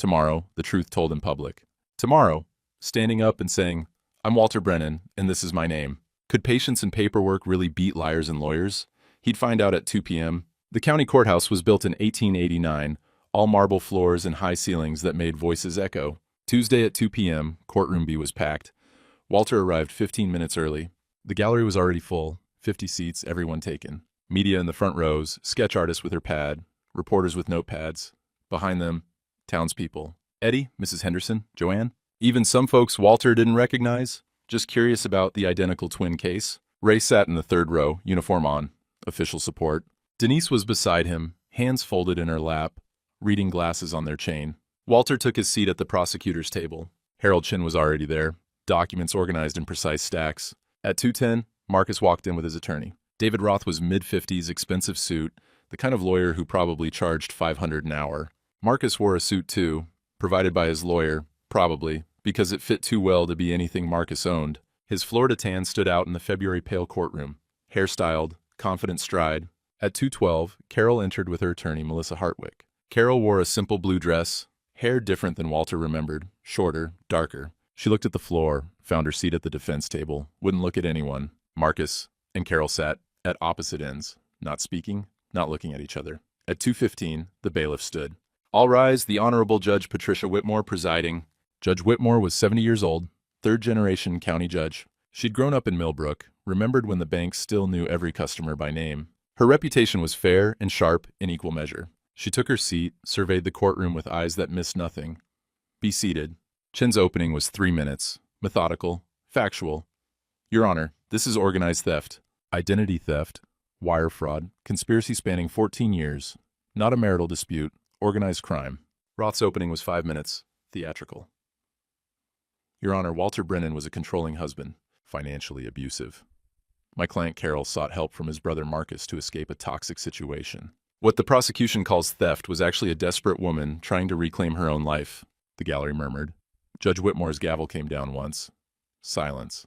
Tomorrow, the truth told in public. Tomorrow, standing up and saying, I'm Walter Brennan, and this is my name. Could patience and paperwork really beat liars and lawyers? He'd find out at 2 p.m. The county courthouse was built in 1889, all marble floors and high ceilings that made voices echo. Tuesday at 2 p.m., courtroom B was packed. Walter arrived 15 minutes early. The gallery was already full, 50 seats, everyone taken. Media in the front rows, sketch artists with her pad, reporters with notepads. Behind them, townspeople. Eddie, Mrs. Henderson, Joanne. Even some folks Walter didn't recognize, just curious about the identical twin case. Ray sat in the third row, uniform on, official support. Denise was beside him, hands folded in her lap, reading glasses on their chain. Walter took his seat at the prosecutor's table. Harold Chin was already there, documents organized in precise stacks. At 2:10, Marcus walked in with his attorney. David Roth was mid-50s, expensive suit, the kind of lawyer who probably charged $500 an hour. Marcus wore a suit too, provided by his lawyer, probably, because it fit too well to be anything Marcus owned. His Florida tan stood out in the February pale courtroom, hairstyled, confident stride. At 2:12, Carol entered with her attorney, Melissa Hartwick. Carol wore a simple blue dress, hair different than Walter remembered, shorter, darker. She looked at the floor, found her seat at the defense table, wouldn't look at anyone. Marcus and Carol sat at opposite ends, not speaking, not looking at each other. At 2:15, the bailiff stood. All rise, the Honorable Judge Patricia Whitmore presiding. Judge Whitmore was 70 years old, third-generation county judge. She'd grown up in Millbrook, remembered when the bank still knew every customer by name. Her reputation was fair and sharp in equal measure. She took her seat, surveyed the courtroom with eyes that missed nothing. Be seated. Chin's opening was 3 minutes, methodical, factual. Your Honor, this is organized theft, identity theft, wire fraud, conspiracy spanning 14 years, not a marital dispute, organized crime. Roth's opening was 5 minutes, theatrical. Your Honor, Walter Brennan was a controlling husband, financially abusive. My client Carol sought help from his brother Marcus to escape a toxic situation. What the prosecution calls theft was actually a desperate woman trying to reclaim her own life, the gallery murmured. Judge Whitmore's gavel came down once. Silence.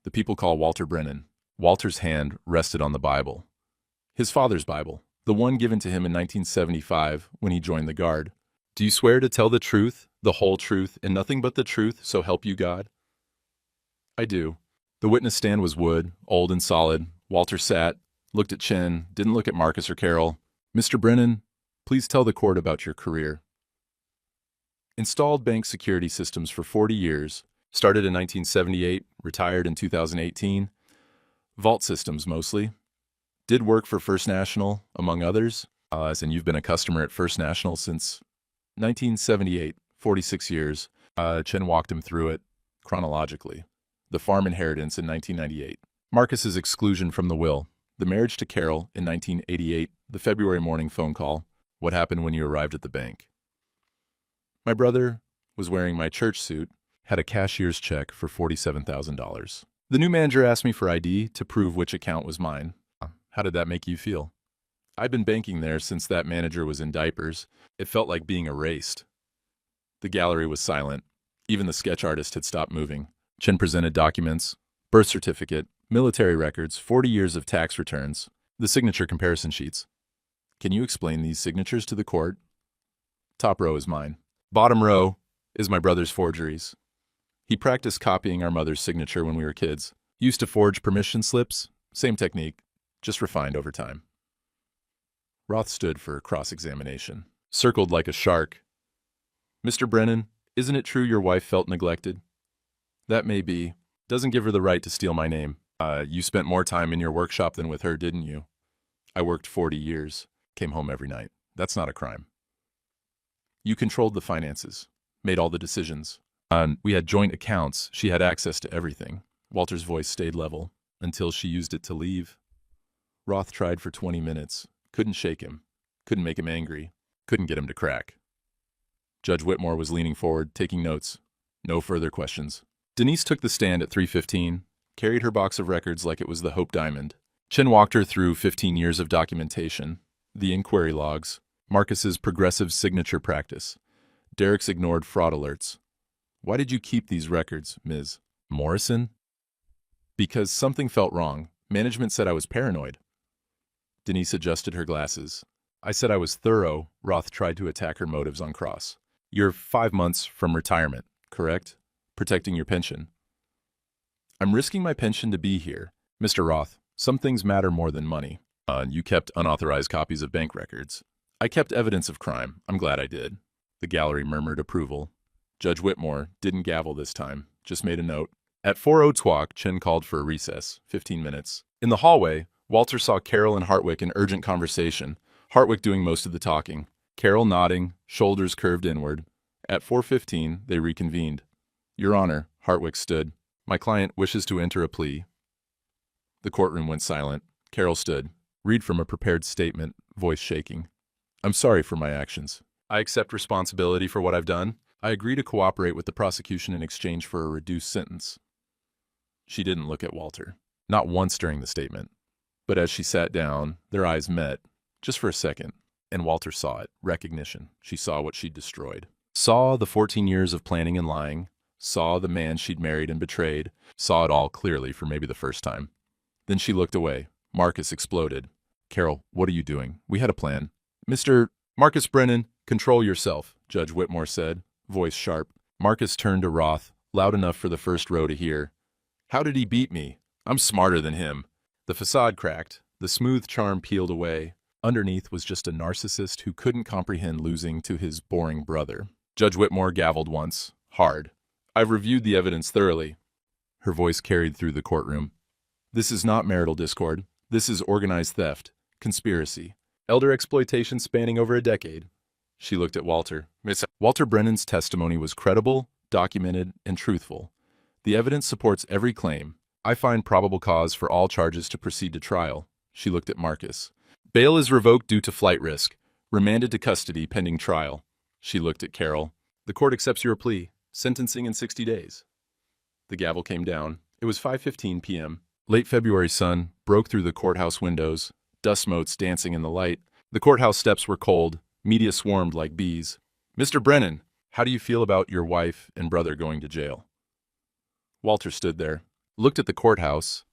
The people call Walter Brennan. Walter's hand rested on the Bible. His father's Bible, the one given to him in 1975 when he joined the Guard. Do you swear to tell the truth, the whole truth, and nothing but the truth, so help you God? I do. The witness stand was wood, old and solid. Walter sat, looked at Chin, didn't look at Marcus or Carol. Mr. Brennan, please tell the court about your career. Installed bank security systems for 40 years, started in 1978, retired in 2018. Vault systems mostly. Did work for First National, among others, and you've been a customer at First National since 1978, 46 years. Chin walked him through it chronologically. The farm inheritance in 1998. Marcus's exclusion from the will. The marriage to Carol in 1988. The February morning phone call. What happened when you arrived at the bank? My brother was wearing my church suit, had a cashier's check for $47,000. The new manager asked me for ID to prove which account was mine. How did that make you feel? I'd been banking there since that manager was in diapers. It felt like being erased. The gallery was silent. Even the sketch artist had stopped moving. Chin presented documents, birth certificate, military records, 40 years of tax returns, the signature comparison sheets. Can you explain these signatures to the court? Top row is mine. Bottom row is my brother's forgeries. He practiced copying our mother's signature when we were kids. Used to forge permission slips, same technique, just refined over time. Roth stood for cross-examination. Circled like a shark. Mr. Brennan, isn't it true your wife felt neglected? That may be. Doesn't give her the right to steal my name. You spent more time in your workshop than with her, didn't you? I worked 40 years. Came home every night. That's not a crime. You controlled the finances. Made all the decisions. We had joint accounts. She had access to everything. Walter's voice stayed level until she used it to leave. Roth tried for 20 minutes. Couldn't shake him. Couldn't make him angry. Couldn't get him to crack. Judge Whitmore was leaning forward, taking notes. No further questions. Denise took the stand at 3:15, carried her box of records like it was the Hope Diamond. Chin walked her through 15 years of documentation, the inquiry logs, Marcus's progressive signature practice. Derek's ignored fraud alerts. Why did you keep these records, Ms. Morrison? Because something felt wrong. Management said I was paranoid. Denise adjusted her glasses. I said I was thorough. Roth tried to attack her motives on cross. You're 5 months from retirement, correct? Protecting your pension. I'm risking my pension to be here. Mr. Roth, some things matter more than money. You kept unauthorized copies of bank records. I kept evidence of crime. I'm glad I did. The gallery murmured approval. Judge Whitmore didn't gavel this time, just made a note. At 4:02, Chen called for a recess, 15 minutes. In the hallway, Walter saw Carol and Hartwick in urgent conversation, Hartwick doing most of the talking, Carol nodding, shoulders curved inward. At 4:15, they reconvened. Your Honor, Hartwick stood. My client wishes to enter a plea. The courtroom went silent. Carol stood. Read from a prepared statement, voice shaking. I'm sorry for my actions. I accept responsibility for what I've done. I agree to cooperate with the prosecution in exchange for a reduced sentence. She didn't look at Walter, not once during the statement. But as she sat down, their eyes met, just for a second, and Walter saw it, recognition. She saw what she'd destroyed. Saw the 14 years of planning and lying, saw the man she'd married and betrayed, saw it all clearly for maybe the first time. Then she looked away. Marcus exploded. Carol, what are you doing? We had a plan. Mr. Marcus Brennan, control yourself, Judge Whitmore said, voice sharp. Marcus turned to Roth, loud enough for the first row to hear. How did he beat me? I'm smarter than him. The facade cracked. The smooth charm peeled away. Underneath was just a narcissist who couldn't comprehend losing to his boring brother. Judge Whitmore gavelled once, hard. I've reviewed the evidence thoroughly. Her voice carried through the courtroom. This is not marital discord. This is organized theft, conspiracy, elder exploitation spanning over a decade. She looked at Walter. Walter Brennan's testimony was credible, documented, and truthful. The evidence supports every claim. I find probable cause for all charges to proceed to trial. She looked at Marcus. Bail is revoked due to flight risk. Remanded to custody pending trial. She looked at Carol. The court accepts your plea. Sentencing in 60 days. The gavel came down. It was 5:15 p.m. Late February sun broke through the courthouse windows, dust motes dancing in the light. The courthouse steps were cold. Media swarmed like bees. Mr. Brennan, how do you feel about your wife and brother going to jail? Walter stood there, looked at the courthouse,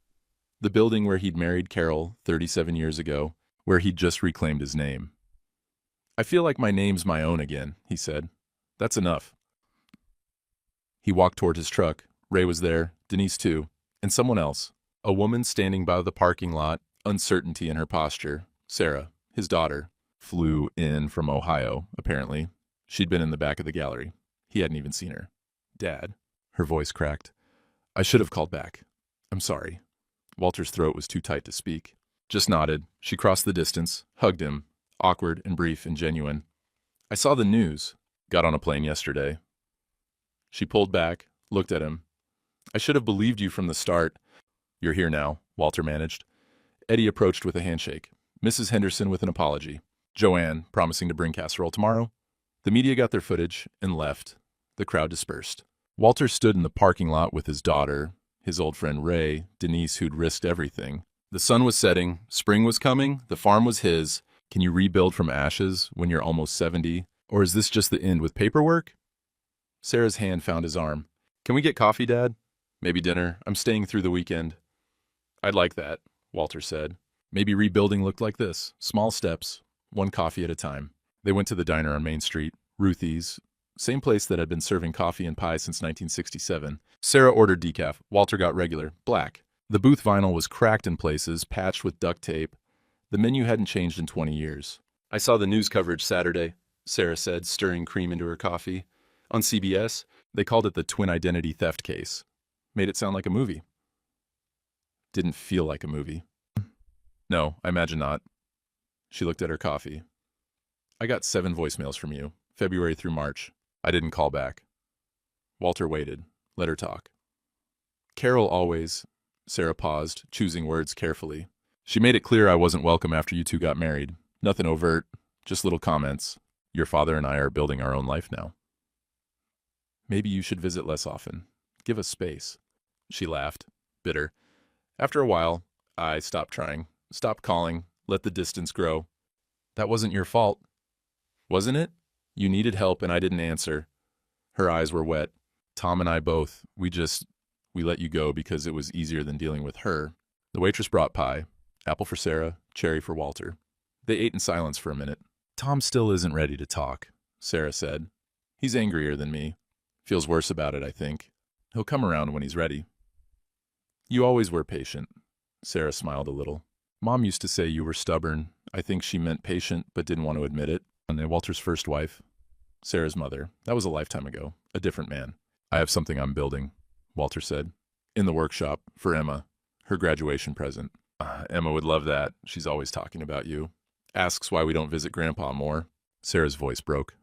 the building where he'd married Carol 37 years ago, where he'd just reclaimed his name. I feel like my name's my own again, he said. That's enough. He walked toward his truck. Ray was there, Denise too, and someone else. A woman standing by the parking lot, uncertainty in her posture. Sarah, his daughter, flew in from Ohio, apparently. She'd been in the back of the gallery. He hadn't even seen her. Dad. Her voice cracked. I should have called back. I'm sorry. Walter's throat was too tight to speak. Just nodded. She crossed the distance, hugged him, awkward and brief and genuine. I saw the news. Got on a plane yesterday. She pulled back, looked at him. I should have believed you from the start. You're here now, Walter managed. Eddie approached with a handshake. Mrs. Henderson with an apology. Joanne promising to bring casserole tomorrow. The media got their footage and left. The crowd dispersed. Walter stood in the parking lot with his daughter, his old friend Ray, Denise who'd risked everything. The sun was setting, spring was coming, the farm was his. Can you rebuild from ashes when you're almost 70? Or is this just the end with paperwork? Sarah's hand found his arm. Can we get coffee, Dad? Maybe dinner. I'm staying through the weekend. I'd like that, Walter said. Maybe rebuilding looked like this. Small steps, one coffee at a time. They went to the diner on Main Street, Ruthie's, same place that had been serving coffee and pie since 1967. Sarah ordered decaf. Walter got regular, black. The booth vinyl was cracked in places, patched with duct tape. The menu hadn't changed in 20 years. I saw the news coverage Saturday, Sarah said, stirring cream into her coffee. On CBS, they called it the twin identity theft case. Made it sound like a movie. Didn't feel like a movie. No, I imagine not. She looked at her coffee. I got 7 voicemails from you, February through March. I didn't call back. Walter waited, let her talk. Carol always... Sarah paused, choosing words carefully. She made it clear I wasn't welcome after you two got married. Nothing overt, just little comments. Your father and I are building our own life now. Maybe you should visit less often. Give us space. She laughed, bitter. After a while, I stopped trying, stopped calling, let the distance grow. That wasn't your fault. Wasn't it? You needed help and I didn't answer. Her eyes were wet. Tom and I both, we let you go because it was easier than dealing with her. The waitress brought pie, apple for Sarah, cherry for Walter. They ate in silence for a minute. Tom still isn't ready to talk, Sarah said. He's angrier than me. Feels worse about it, I think. He'll come around when he's ready. You always were patient. Sarah smiled a little. Mom used to say you were stubborn. I think she meant patient, but didn't want to admit it. And Walter's first wife, Sarah's mother, that was a lifetime ago. A different man. I have something I'm building, Walter said. In the workshop, for Emma. Her graduation present. Emma would love that. She's always talking about you. Asks why we don't visit Grandpa more. Sarah's voice broke.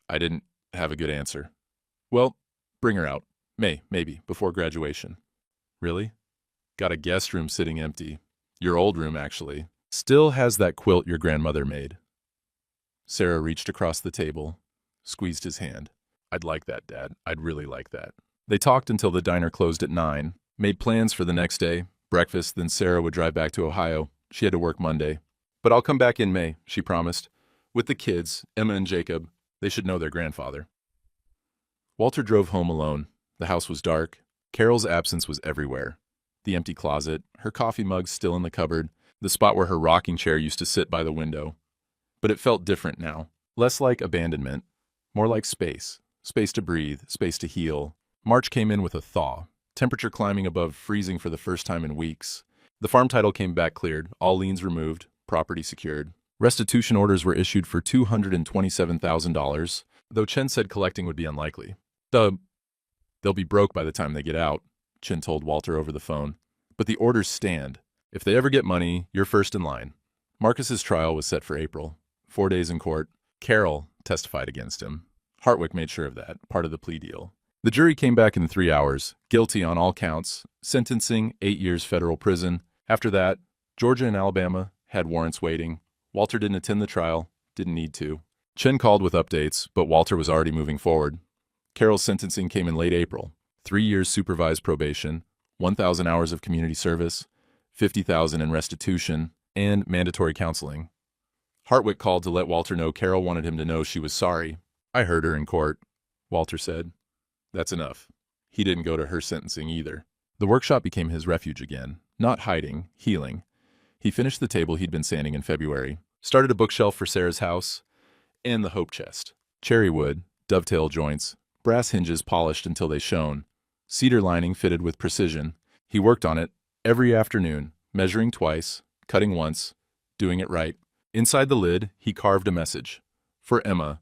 I didn't have a good answer. Well, bring her out. Maybe, before graduation. Really? Got a guest room sitting empty. Your old room, actually. Still has that quilt your grandmother made. Sarah reached across the table, squeezed his hand. I'd like that, Dad. I'd really like that. They talked until the diner closed at 9, made plans for the next day, breakfast, then Sarah would drive back to Ohio. She had to work Monday. But I'll come back in May, she promised. With the kids, Emma and Jacob. They should know their grandfather. Walter drove home alone. The house was dark. Carol's absence was everywhere. The empty closet, her coffee mug still in the cupboard, the spot where her rocking chair used to sit by the window. But it felt different now. Less like abandonment, more like space. Space to breathe, space to heal. March came in with a thaw, temperature climbing above freezing for the first time in weeks. The farm title came back cleared, all liens removed, property secured. Restitution orders were issued for $227,000, though Chen said collecting would be unlikely. They'll be broke by the time they get out, Chen told Walter over the phone. But the orders stand. If they ever get money, you're first in line. Marcus's trial was set for April. 4 days in court. Carol testified against him. Hartwick made sure of that, part of the plea deal. The jury came back in 3 hours, guilty on all counts, sentencing 8 years federal prison. After that, Georgia and Alabama had warrants waiting. Walter didn't attend the trial, didn't need to. Chen called with updates, but Walter was already moving forward. Carol's sentencing came in late April. 3 years supervised probation, 1,000 hours of community service, 50,000 in restitution, and mandatory counseling. Hartwick called to let Walter know Carol wanted him to know she was sorry. I heard her in court, Walter said. That's enough. He didn't go to her sentencing either. The workshop became his refuge again, not hiding, healing. He finished the table he'd been sanding in February, started a bookshelf for Sarah's house, and the hope chest. Cherry wood, dovetail joints, brass hinges polished until they shone, cedar lining fitted with precision. He worked on it every afternoon, measuring twice, cutting once, doing it right. Inside the lid, he carved a message. For Emma,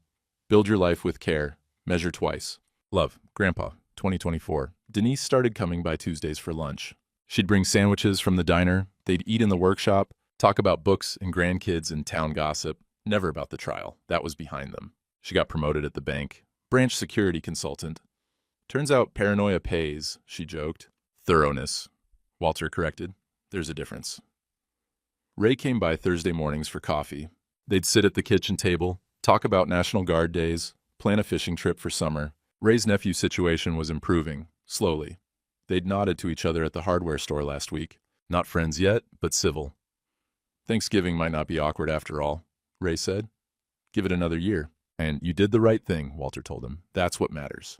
build your life with care, measure twice. Love, Grandpa, 2024. Denise started coming by Tuesdays for lunch. She'd bring sandwiches from the diner, they'd eat in the workshop, talk about books and grandkids and town gossip, never about the trial. That was behind them. She got promoted at the bank. Branch security consultant. Turns out paranoia pays, she joked. Thoroughness, Walter corrected. There's a difference. Ray came by Thursday mornings for coffee. They'd sit at the kitchen table, talk about National Guard days, plan a fishing trip for summer. Ray's nephew's situation was improving, slowly. They'd nodded to each other at the hardware store last week. Not friends yet, but civil. Thanksgiving might not be awkward after all, Ray said. Give it another year. And you did the right thing, Walter told him. That's what matters.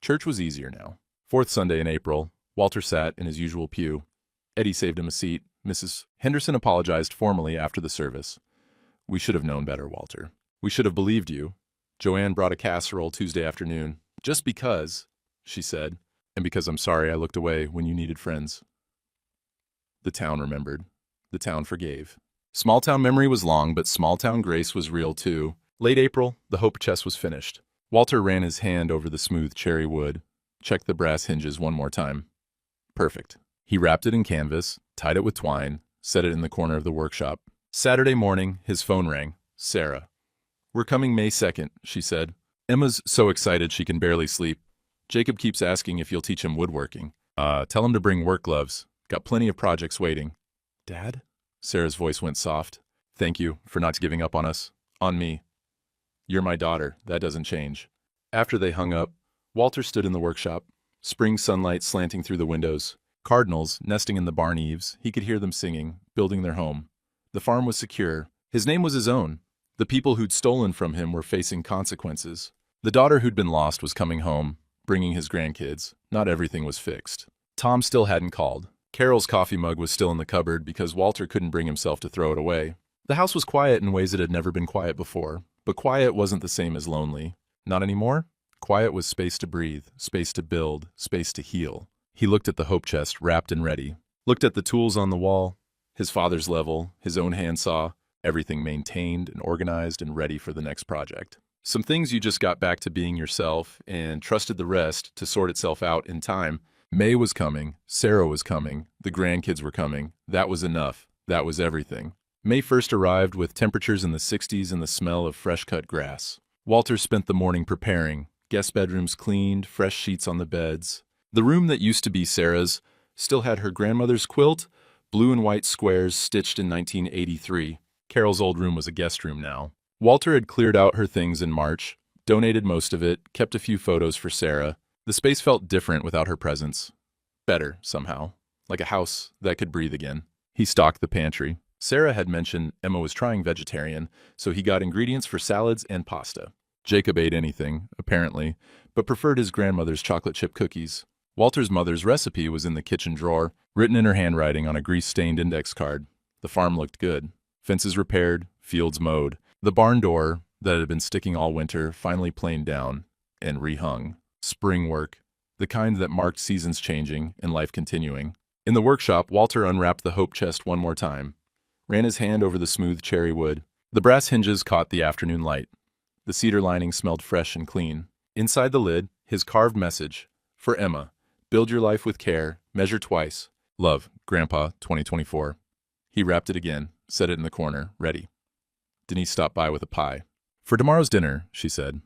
Church was easier now. Fourth Sunday in April, Walter sat in his usual pew. Eddie saved him a seat. Mrs. Henderson apologized formally after the service. We should have known better, Walter. We should have believed you. Joanne brought a casserole Tuesday afternoon. Just because, she said, and because I'm sorry I looked away when you needed friends. The town remembered. The town forgave. Small-town memory was long, but small-town grace was real too. Late April, the hope chest was finished. Walter ran his hand over the smooth cherry wood, checked the brass hinges one more time. Perfect. He wrapped it in canvas, tied it with twine, set it in the corner of the workshop. Saturday morning, his phone rang. Sarah. We're coming May 2nd, she said. Emma's so excited she can barely sleep. Jacob keeps asking if you'll teach him woodworking. Tell him to bring work gloves. Got plenty of projects waiting. Dad? Sarah's voice went soft. Thank you for not giving up on us. On me. You're my daughter. That doesn't change. After they hung up, Walter stood in the workshop. Spring sunlight slanting through the windows. Cardinals nesting in the barn eaves. He could hear them singing, building their home. The farm was secure. His name was his own. The people who'd stolen from him were facing consequences. The daughter who'd been lost was coming home, bringing his grandkids. Not everything was fixed. Tom still hadn't called. Carol's coffee mug was still in the cupboard because Walter couldn't bring himself to throw it away. The house was quiet in ways it had never been quiet before, but quiet wasn't the same as lonely. Not anymore? Quiet was space to breathe, space to build, space to heal. He looked at the hope chest, wrapped and ready. Looked at the tools on the wall, his father's level, his own handsaw, everything maintained and organized and ready for the next project. Some things you just got back to being yourself and trusted the rest to sort itself out in time. May was coming, Sarah was coming, the grandkids were coming. That was enough. That was everything. May 1st arrived with temperatures in the 60s and the smell of fresh-cut grass. Walter spent the morning preparing, guest bedrooms cleaned, fresh sheets on the beds. The room that used to be Sarah's still had her grandmother's quilt, blue and white squares stitched in 1983. Carol's old room was a guest room now. Walter had cleared out her things in March, donated most of it, kept a few photos for Sarah. The space felt different without her presence. Better, somehow. Like a house that could breathe again. He stocked the pantry. Sarah had mentioned Emma was trying vegetarian, so he got ingredients for salads and pasta. Jacob ate anything, apparently, but preferred his grandmother's chocolate chip cookies. Walter's mother's recipe was in the kitchen drawer, written in her handwriting on a grease-stained index card. The farm looked good. Fences repaired, fields mowed. The barn door, that had been sticking all winter, finally planed down and rehung. Spring work, the kind that marked seasons changing and life continuing. In the workshop, Walter unwrapped the hope chest one more time, ran his hand over the smooth cherry wood. The brass hinges caught the afternoon light. The cedar lining smelled fresh and clean. Inside the lid, his carved message, for Emma, build your life with care, measure twice. Love, Grandpa, 2024. He wrapped it again, set it in the corner, ready. Denise stopped by with a pie. For tomorrow's dinner, she said.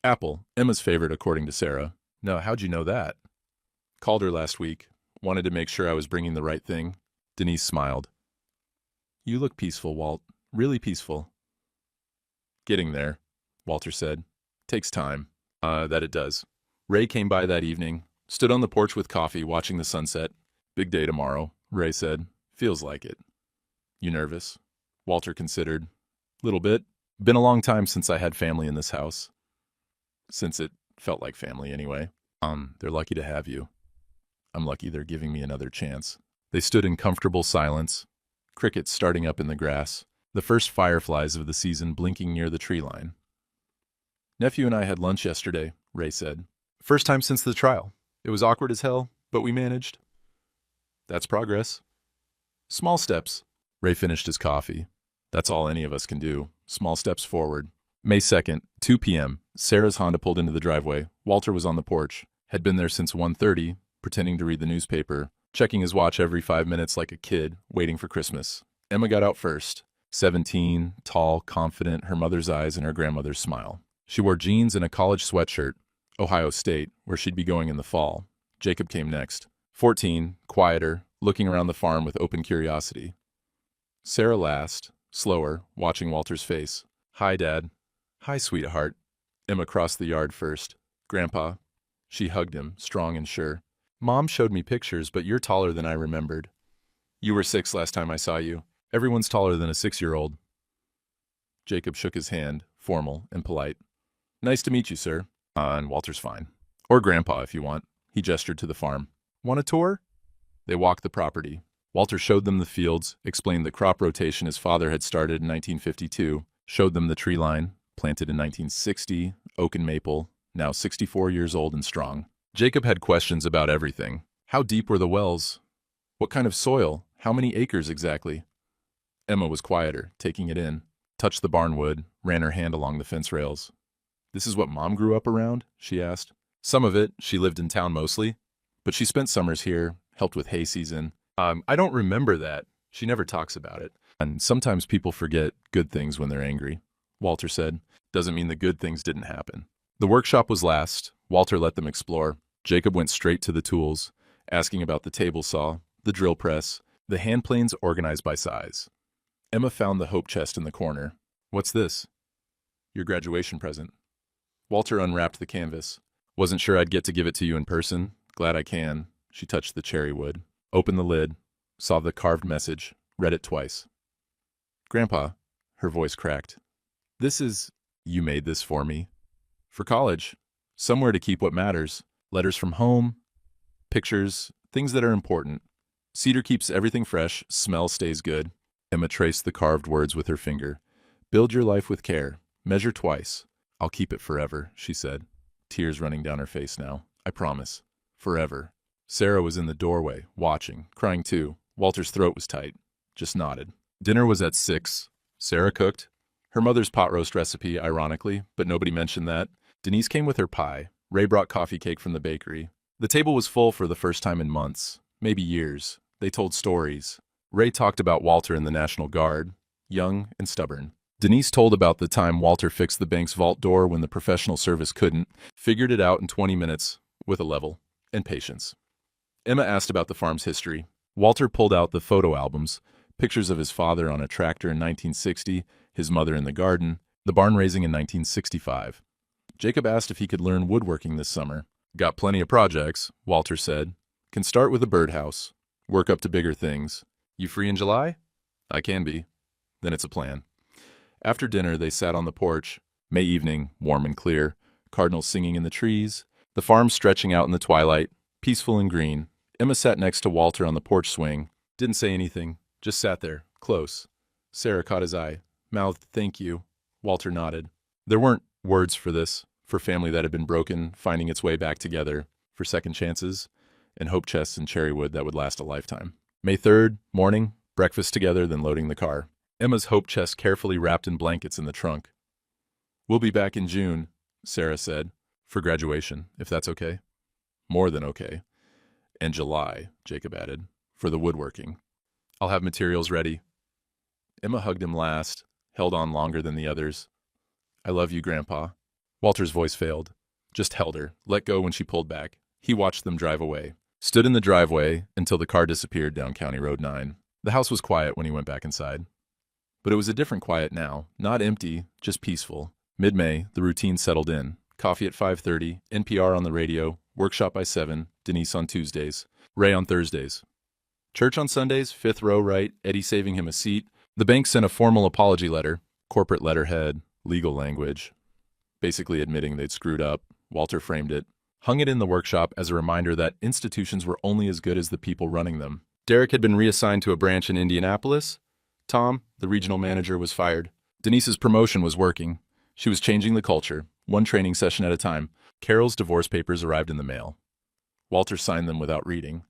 Apple, Emma's favorite according to Sarah. No, how'd you know that? Called her last week. Wanted to make sure I was bringing the right thing. Denise smiled. You look peaceful, Walt. Really peaceful. Getting there, Walter said. Takes time. That it does. Ray came by that evening, stood on the porch with coffee, watching the sunset. Big day tomorrow, Ray said. Feels like it. You nervous? Walter considered. Little bit. Been a long time since I had family in this house. Since it felt like family anyway. They're lucky to have you. I'm lucky they're giving me another chance. They stood in comfortable silence, crickets starting up in the grass, the first fireflies of the season blinking near the tree line. Nephew and I had lunch yesterday, Ray said. First time since the trial. It was awkward as hell, but we managed. That's progress. Small steps. Ray finished his coffee. That's all any of us can do. Small steps forward. May 2nd, 2 p.m., Sarah's Honda pulled into the driveway. Walter was on the porch. Had been there since 1:30, pretending to read the newspaper, checking his watch every 5 minutes like a kid, waiting for Christmas. Emma got out first. 17, tall, confident, her mother's eyes and her grandmother's smile. She wore jeans and a college sweatshirt, Ohio State, where she'd be going in the fall. Jacob came next. 14, quieter, looking around the farm with open curiosity. Sarah last, slower, watching Walter's face. Hi, Dad. Hi, sweetheart. Emma crossed the yard first. Grandpa. She hugged him, strong and sure. Mom showed me pictures, but you're taller than I remembered. You were 6 last time I saw you. Everyone's taller than a 6-year-old. Jacob shook his hand, formal and polite. Nice to meet you, sir. And Walter's fine. Or Grandpa, if you want. He gestured to the farm. Want a tour? They walked the property. Walter showed them the fields, explained the crop rotation his father had started in 1952, showed them the tree line, planted in 1960, oak and maple, now 64 years old and strong. Jacob had questions about everything. How deep were the wells? What kind of soil? How many acres exactly? Emma was quieter, taking it in, touched the barnwood, ran her hand along the fence rails. This is what Mom grew up around? She asked. Some of it. She lived in town mostly. But she spent summers here, helped with hay season. I don't remember that. She never talks about it. And sometimes people forget good things when they're angry, Walter said. Doesn't mean the good things didn't happen. The workshop was last. Walter let them explore. Jacob went straight to the tools, asking about the table saw, the drill press, the hand planes organized by size. Emma found the hope chest in the corner. What's this? Your graduation present. Walter unwrapped the canvas. Wasn't sure I'd get to give it to you in person. Glad I can. She touched the cherry wood. Opened the lid, saw the carved message, read it twice. Grandpa, her voice cracked. This is, you made this for me. For college, somewhere to keep what matters. Letters from home, pictures, things that are important. Cedar keeps everything fresh, smell stays good. Emma traced the carved words with her finger. Build your life with care. Measure twice. I'll keep it forever, she said, tears running down her face now. I promise. Forever. Sarah was in the doorway, watching, crying too. Walter's throat was tight. Just nodded. Dinner was at 6. Sarah cooked. Her mother's pot roast recipe, ironically, but nobody mentioned that. Denise came with her pie. Ray brought coffee cake from the bakery. The table was full for the first time in months, maybe years. They told stories. Ray talked about Walter in the National Guard, young and stubborn. Denise told about the time Walter fixed the bank's vault door when the professional service couldn't, figured it out in 20 minutes with a level and patience. Emma asked about the farm's history. Walter pulled out the photo albums, pictures of his father on a tractor in 1960, his mother in the garden, the barn raising in 1965. Jacob asked if he could learn woodworking this summer. Got plenty of projects, Walter said. Can start with a birdhouse. Work up to bigger things. You free in July? I can be. Then it's a plan. After dinner, they sat on the porch. May evening, warm and clear. Cardinals singing in the trees. The farm stretching out in the twilight, peaceful and green. Emma sat next to Walter on the porch swing. Didn't say anything. Just sat there, close. Sarah caught his eye. Mouthed, thank you. Walter nodded. There weren't words for this, for family that had been broken, finding its way back together, for second chances, and hope chests and cherrywood that would last a lifetime. May 3rd, morning, breakfast together, then loading the car. Emma's hope chest carefully wrapped in blankets in the trunk. We'll be back in June, Sarah said, for graduation, if that's okay. More than okay. And July, Jacob added, for the woodworking. I'll have materials ready. Emma hugged him last, held on longer than the others. I love you, Grandpa. Walter's voice failed. Just held her, let go when she pulled back. He watched them drive away. Stood in the driveway until the car disappeared down County Road 9. The house was quiet when he went back inside. But it was a different quiet now, not empty, just peaceful. Mid-May, the routine settled in. Coffee at 5:30, NPR on the radio, workshop by 7, Denise on Tuesdays, Ray on Thursdays. Church on Sundays, 5th row right, Eddie saving him a seat. The bank sent a formal apology letter, corporate letterhead, legal language. Basically admitting they'd screwed up. Walter framed it, hung it in the workshop as a reminder that institutions were only as good as the people running them. Derek had been reassigned to a branch in Indianapolis. Tom, the regional manager, was fired. Denise's promotion was working. She was changing the culture, one training session at a time. Carol's divorce papers arrived in the mail. Walter signed them without reading.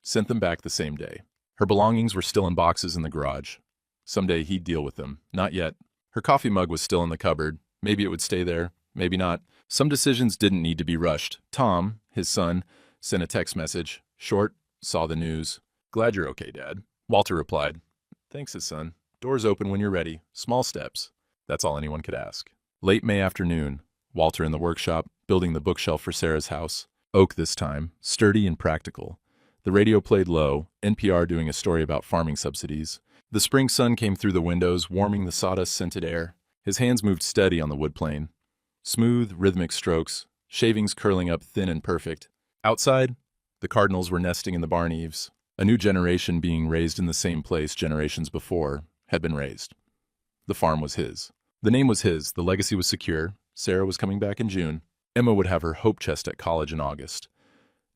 Sent them back the same day. Her belongings were still in boxes in the garage. Someday he'd deal with them. Not yet. Her coffee mug was still in the cupboard. Maybe it would stay there. Maybe not. Some decisions didn't need to be rushed. Tom, his son, sent a text message. Short, saw the news. Glad you're okay, Dad. Walter replied. Thanks, his son. Doors open when you're ready. Small steps. That's all anyone could ask. Late May afternoon. Walter in the workshop, building the bookshelf for Sarah's house. Oak this time, sturdy and practical. The radio played low, NPR doing a story about farming subsidies. The spring sun came through the windows, warming the sawdust-scented air. His hands moved steady on the wood plane. Smooth, rhythmic strokes, shavings curling up thin and perfect. Outside, the cardinals were nesting in the barn eaves. A new generation being raised in the same place generations before had been raised. The farm was his. The name was his, the legacy was secure. Sarah was coming back in June. Emma would have her hope chest at college in August.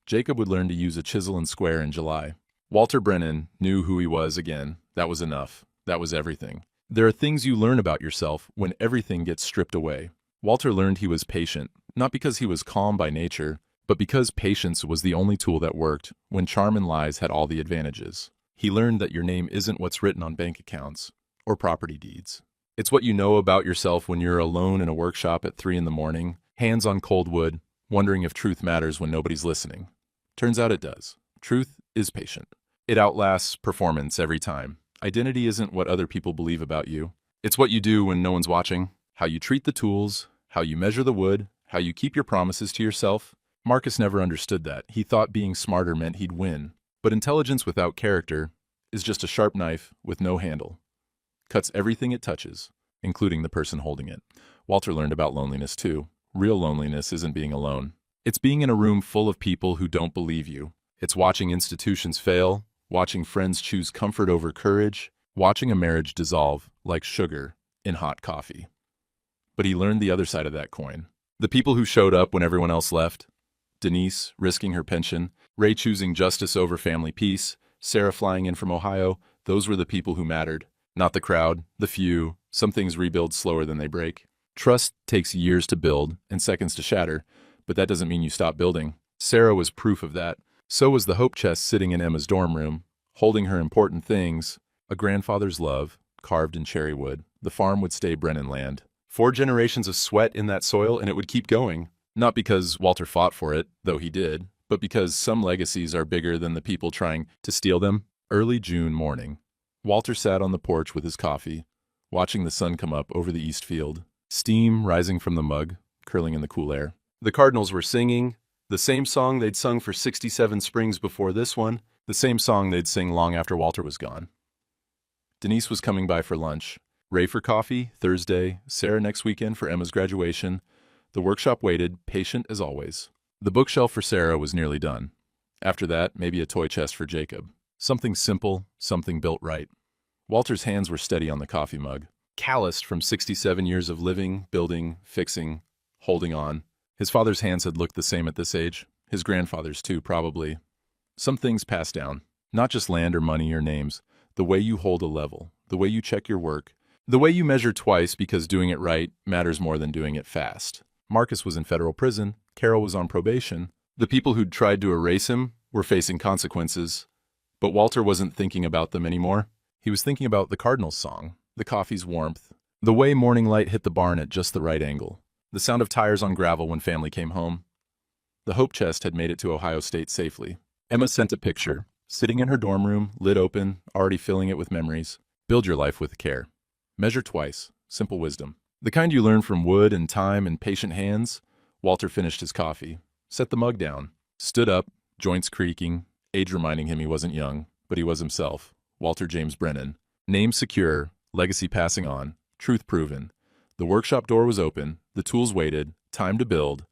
Jacob would learn to use a chisel and square in July. Walter Brennan knew who he was again. That was enough. That was everything. There are things you learn about yourself when everything gets stripped away. Walter learned he was patient, not because he was calm by nature, but because patience was the only tool that worked when charm and lies had all the advantages. He learned that your name isn't what's written on bank accounts or property deeds. It's what you know about yourself when you're alone in a workshop at 3 a.m, hands on cold wood, wondering if truth matters when nobody's listening. Turns out it does. Truth is patient. It outlasts performance every time. Identity isn't what other people believe about you. It's what you do when no one's watching, how you treat the tools, how you measure the wood, how you keep your promises to yourself. Marcus never understood that. He thought being smarter meant he'd win. But intelligence without character is just a sharp knife with no handle. Cuts everything it touches, including the person holding it. Walter learned about loneliness too. Real loneliness isn't being alone. It's being in a room full of people who don't believe you. It's watching institutions fail, watching friends choose comfort over courage, watching a marriage dissolve like sugar in hot coffee. But he learned the other side of that coin. The people who showed up when everyone else left. Denise risking her pension, Ray choosing justice over family peace, Sarah flying in from Ohio, those were the people who mattered. Not the crowd, the few. Some things rebuild slower than they break. Trust takes years to build and seconds to shatter, but that doesn't mean you stop building. Sarah was proof of that. So was the hope chest sitting in Emma's dorm room, holding her important things: a grandfather's love, carved in cherry wood. The farm would stay Brennan land. 4 generations of sweat in that soil, and it would keep going. Not because Walter fought for it, though he did, but because some legacies are bigger than the people trying to steal them. Early June morning. Walter sat on the porch with his coffee, watching the sun come up over the east field. Steam rising from the mug, curling in the cool air. The Cardinals were singing the same song they'd sung for 67 springs before this one, the same song they'd sing long after Walter was gone. Denise was coming by for lunch. Ray for coffee, Thursday, Sarah next weekend for Emma's graduation. The workshop waited, patient as always. The bookshelf for Sarah was nearly done. After that, maybe a toy chest for Jacob. Something simple, something built right. Walter's hands were steady on the coffee mug, calloused from 67 years of living, building, fixing, holding on. His father's hands had looked the same at this age. His grandfather's too, probably. Some things pass down. Not just land or money or names. The way you hold a level. The way you check your work. The way you measure twice because doing it right matters more than doing it fast. Marcus was in federal prison. Carol was on probation. The people who'd tried to erase him were facing consequences. But Walter wasn't thinking about them anymore. He was thinking about the Cardinals song, the coffee's warmth, the way morning light hit the barn at just the right angle, the sound of tires on gravel when family came home. The hope chest had made it to Ohio State safely. Emma sent a picture, sitting in her dorm room, lid open, already filling it with memories. Build your life with care. Measure twice. Simple wisdom. The kind you learn from wood and time and patient hands. Walter finished his coffee, set the mug down, stood up, joints creaking, age reminding him he wasn't young, but he was himself. Walter James Brennan. Name secure, legacy passing on, truth proven. The workshop door was open, the tools waited, time to build.